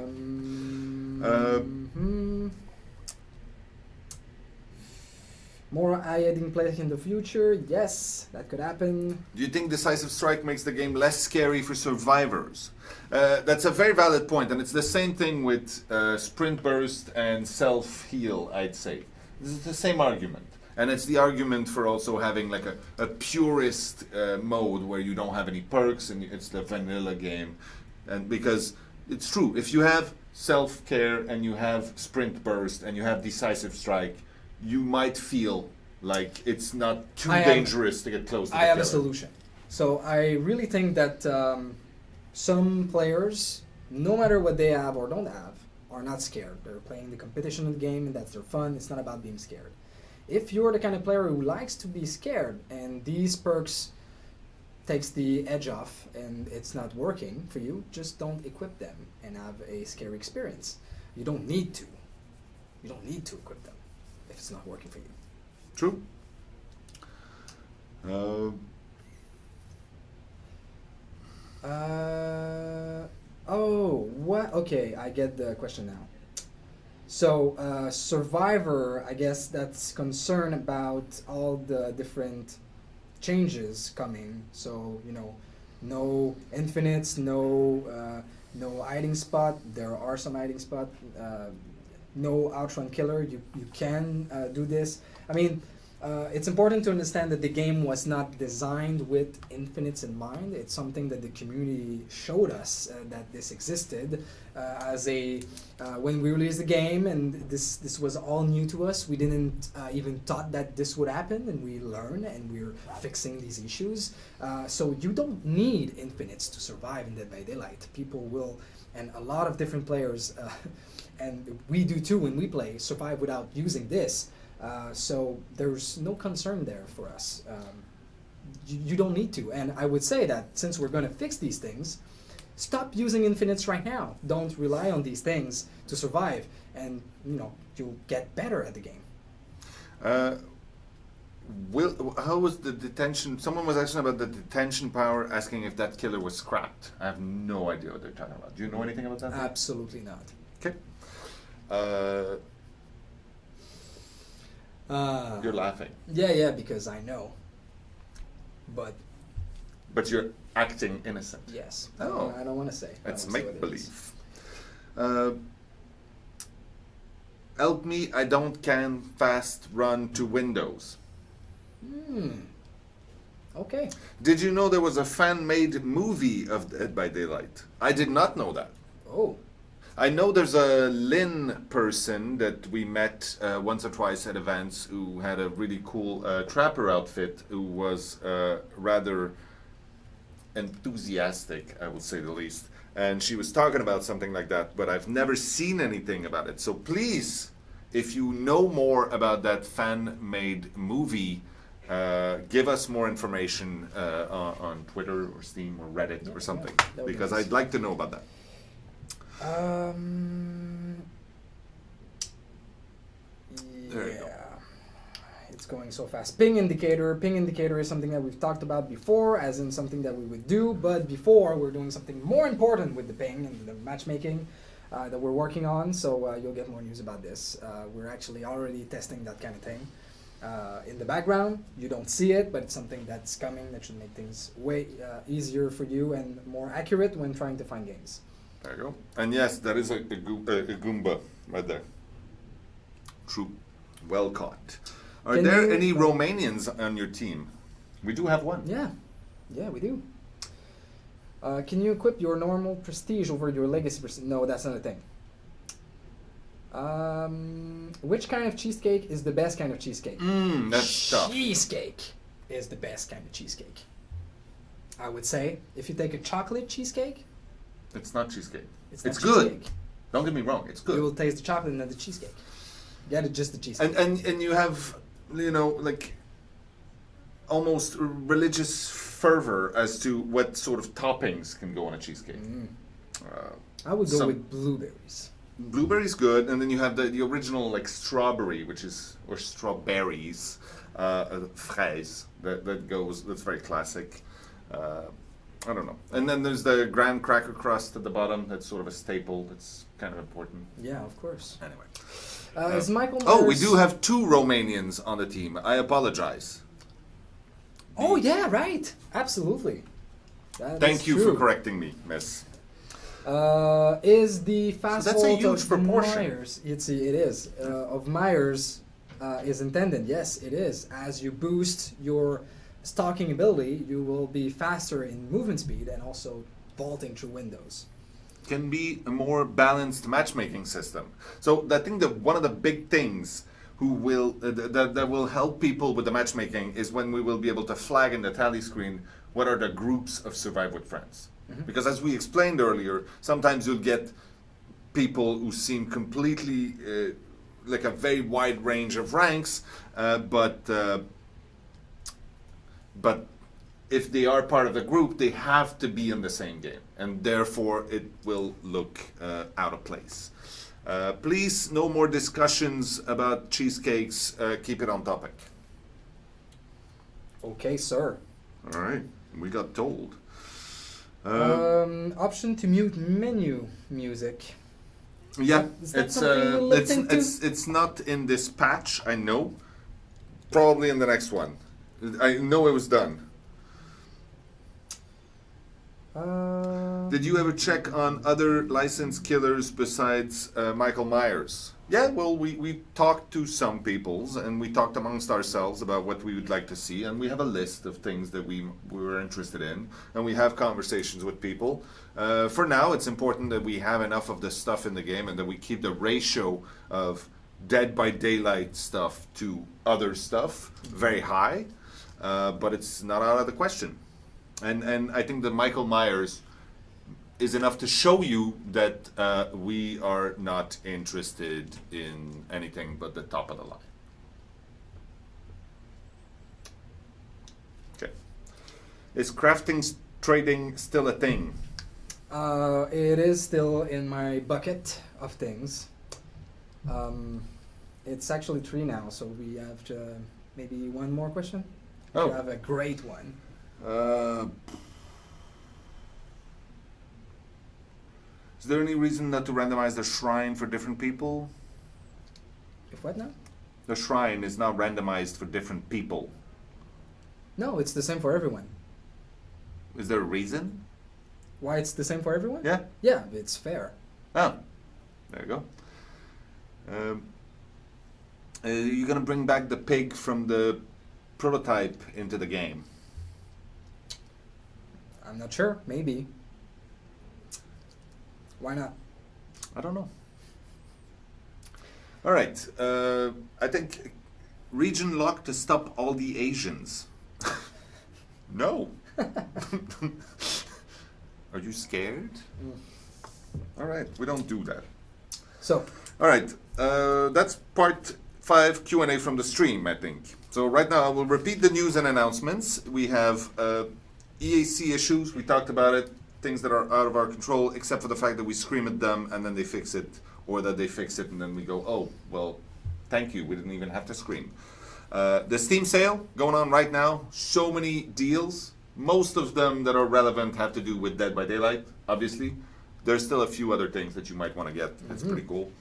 More hiding place in the future? Yes, that could happen. Do you think Decisive Strike makes the game less scary for survivors? That's a very valid point, and it's the same thing with Sprint Burst and Self-Heal, I'd say. This is the same argument. And it's the argument for also having like a purist mode where you don't have any perks and it's the vanilla game. And because it's true, if you have self-care and you have Sprint Burst and you have Decisive Strike, you might feel like it's not too dangerous to get close to the I have killer. a solution. So I really think that some players, no matter what they have or don't have, are not scared. They're playing the competition of the game and that's their fun. It's not about being scared. If you're the kind of player who likes to be scared and these perks takes the edge off and it's not working for you, just don't equip them and have a scary experience. You don't need to. You don't need to equip them if it's not working for you. True. Oh, what? Okay, I get the question now. So, Survivor, I guess that's concerned about all the different changes coming. So, no infinites, no hiding spot. There are some hiding spot. No outrun killer. You can do this. I mean, it's important to understand that the game was not designed with infinites in mind. It's something that the community showed us that this existed as a when we released the game, and this was all new to us. We didn't even thought that this would happen, and we learn and we're fixing these issues. So you don't need infinites to survive in Dead by Daylight. People will, and a lot of different players, and we do too when we play, survive without using this. So there's no concern there for us. You don't need to. And I would say that since we're going to fix these things, stop using infinites right now. Don't rely on these things to survive, and you'll get better at the game. How was the detention? Someone was asking about the detention power, asking if that killer was scrapped. I have no idea what they're talking about. Do you know anything about that? Absolutely not. Okay. You're laughing. Yeah, because I know. But You're acting innocent. yes, Oh. I don't want to say. I That's don't wanna say what it is. make-believe. Help me, I don't can fast run to Windows. Okay. Did you know there was a fan-made movie of Dead by Daylight? I did not know that. Oh. I know there's a Lynn person that we met once or twice at events who had a really cool trapper outfit who was rather enthusiastic, I would say the least. And she was talking about something like that, but I've never seen anything about it. So please, if you know more about that fan-made movie, give us more information on Twitter or Steam or Reddit or something, that would be because nice. I'd like to know about that. There you go. Yeah. It's going so fast. Ping indicator. Ping indicator is something that we've talked about before, as in something that we would do. But before, we're doing something more important with the ping and the matchmaking that we're working on. So you'll get more news about this. We're actually already testing that kind of thing. In the background, you don't see it, but it's something that's coming that should make things way easier for you and more accurate when trying to find games. There you go. And yes, that is a Goomba right there. True. Well caught. Are Can there you- any Romanians on your team? We do have one. Yeah, we do. Can you equip your normal prestige over your legacy prestige? No, that's not a thing. Which kind of cheesecake is the best kind of cheesecake? That's tough. Cheesecake is the best kind of cheesecake. I would say if you take a chocolate cheesecake, It's not cheesecake. it's not good. cheesecake. Don't get me wrong. It's good. You will taste the chocolate and not the cheesecake. Get it just the cheesecake. And you have, you know, like almost religious fervor as to what sort of toppings can go on a cheesecake. I would go some- with blueberries. Blueberry's good, and then you have the original like strawberry, or strawberries, fraise that goes. That's very classic. I don't know. And then there's the graham cracker crust at the bottom. That's sort of a staple. That's kind of important. Yeah, of course. Anyway. Is Michael Myers... Oh, we do have 2 Romanians on the team. I apologize. Oh, yeah, right. Absolutely. That Thank is you true. for correcting me, miss. Is the fast that's a vault huge of proportion. Myers? It is of Myers is intended. Yes, it is. As you boost your stalking ability, you will be faster in movement speed and also vaulting through windows. Can be a more balanced matchmaking system. So I think that one of the big things who will that will help people with the matchmaking is when we will be able to flag in the tally screen what are the groups of Survive with Friends. Because as we explained earlier, sometimes you'll get people who seem completely like a very wide range of ranks, but if they are part of the group, they have to be in the same game, and therefore it will look out of place. Please, no more discussions about cheesecakes. Keep it on topic. Okay, sir. All right, we got told. Option to mute menu music. Yeah, Is that it's something you looked into? it's not in this patch. I know. Probably in the next one. I know it was done. Did you ever check on other licensed killers besides Michael Myers? Yeah, well, we talked to some peoples, and we talked amongst ourselves about what we would like to see, and we have a list of things that we were interested in, and we have conversations with people. For now, it's important that we have enough of the stuff in the game, and that we keep the ratio of Dead by Daylight stuff to other stuff very high, but it's not out of the question. And I think that Michael Myers is enough to show you that we are not interested in anything but the top of the line. Okay. Is crafting trading still a thing? It is still in my bucket of things. It's actually 3 now, so we have to maybe one more question. Oh. We have a great one. Is there any reason not to randomize the shrine for different people? If what now? the shrine is now randomized for different people? No, it's the same for everyone. Is there a reason? Why it's the same for everyone? Yeah? Yeah, it's fair. Oh, there you go. You're gonna bring back the pig from the prototype into the game. I'm not sure. Maybe. Why not? I don't know. All right. I think region lock to stop all the Asians. No. Are you scared? All right. We don't do that. So, All right. That's part 5 Q&A from the stream, I think. So right now I will repeat the news and announcements. We have EAC issues. We talked about it. Things that are out of our control, except for the fact that we scream at them and then they fix it, or that they fix it and then we go, oh, well, thank you. We didn't even have to scream. The Steam sale going on right now. So many deals. Most of them that are relevant have to do with Dead by Daylight, obviously. There's still a few other things that you might want to get. It's pretty cool.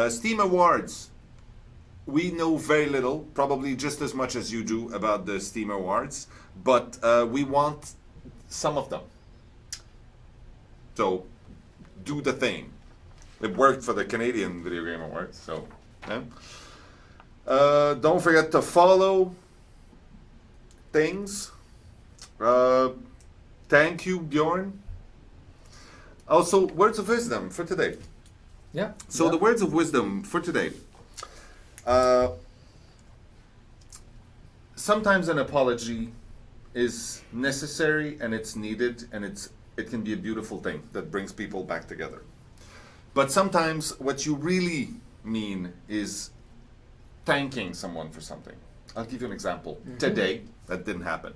Steam Awards. We know very little, probably just as much as you do about the Steam Awards, but we want some of them. So, do the thing. It worked for the Canadian Video Game Awards, so. Yeah. Don't forget to follow things. Thank you, Bjorn. Also, words of wisdom for today. yeah. So yeah. the words of wisdom for today. Sometimes an apology is necessary and it's needed, and it can be a beautiful thing that brings people back together. But sometimes what you really mean is thanking someone for something. I'll give you an example. Today, that didn't happen.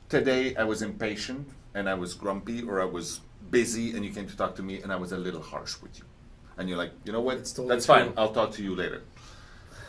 Today I was impatient and I was grumpy, or I was busy and you came to talk to me and I was a little harsh with you. And you're like, you know what, It's totally that's fine, true. I'll talk to you later.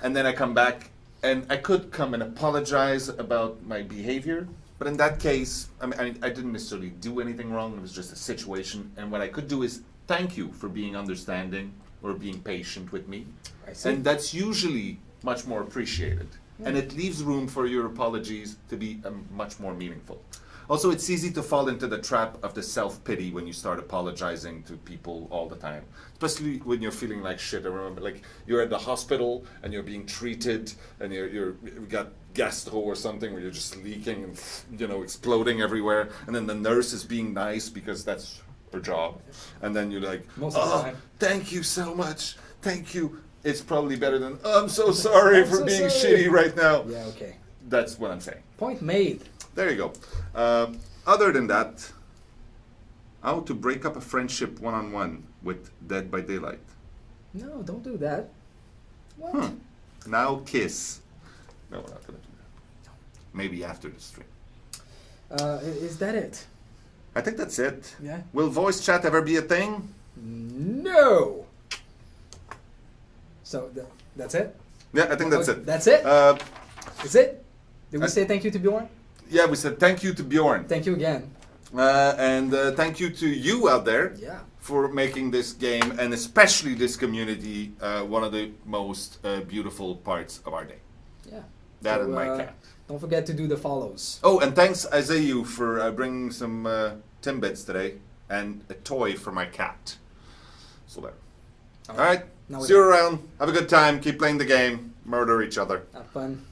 And then I come back and I could come and apologize about my behavior, but in that case, I didn't necessarily do anything wrong, it was just a situation, and what I could do is thank you for being understanding or being patient with me. I see. And that's usually much more appreciated. And it leaves room for your apologies to be much more meaningful. Also, it's easy to fall into the trap of the self-pity when you start apologizing to people all the time. Especially when you're feeling like shit. I remember, like, you're at the hospital and you're being treated and you've got gastro or something where you're just leaking and, you know, exploding everywhere. And then the nurse is being nice because that's her job. And then you're like, Most of the oh, time. thank you so much. Thank you. It's probably better than, oh, I'm so sorry for so being sorry. shitty right now. Yeah, okay. That's what I'm saying. Point made. There you go. Other than that, how to break up a friendship one-on-one with Dead by Daylight. No, don't do that. What? Now kiss. No, we're not going to do that. Maybe after the stream. Is that it? I think that's it. Yeah. Will voice chat ever be a thing? No. So that's it. Yeah, I think that's Okay, it. That's it. Is it? Did we I- say thank you to Bjorn? Yeah, we said thank you to Bjorn. Thank you again. And thank you to you out there Yeah. for making this game, and especially this community, one of the most beautiful parts of our day. Yeah. That So, and my cat. Don't forget to do the follows. Oh, and thanks, Isaiah, for bringing some Timbits today and a toy for my cat. So there. All right. Now we See you around. Have a good time. Keep playing the game. Murder each other. Have fun.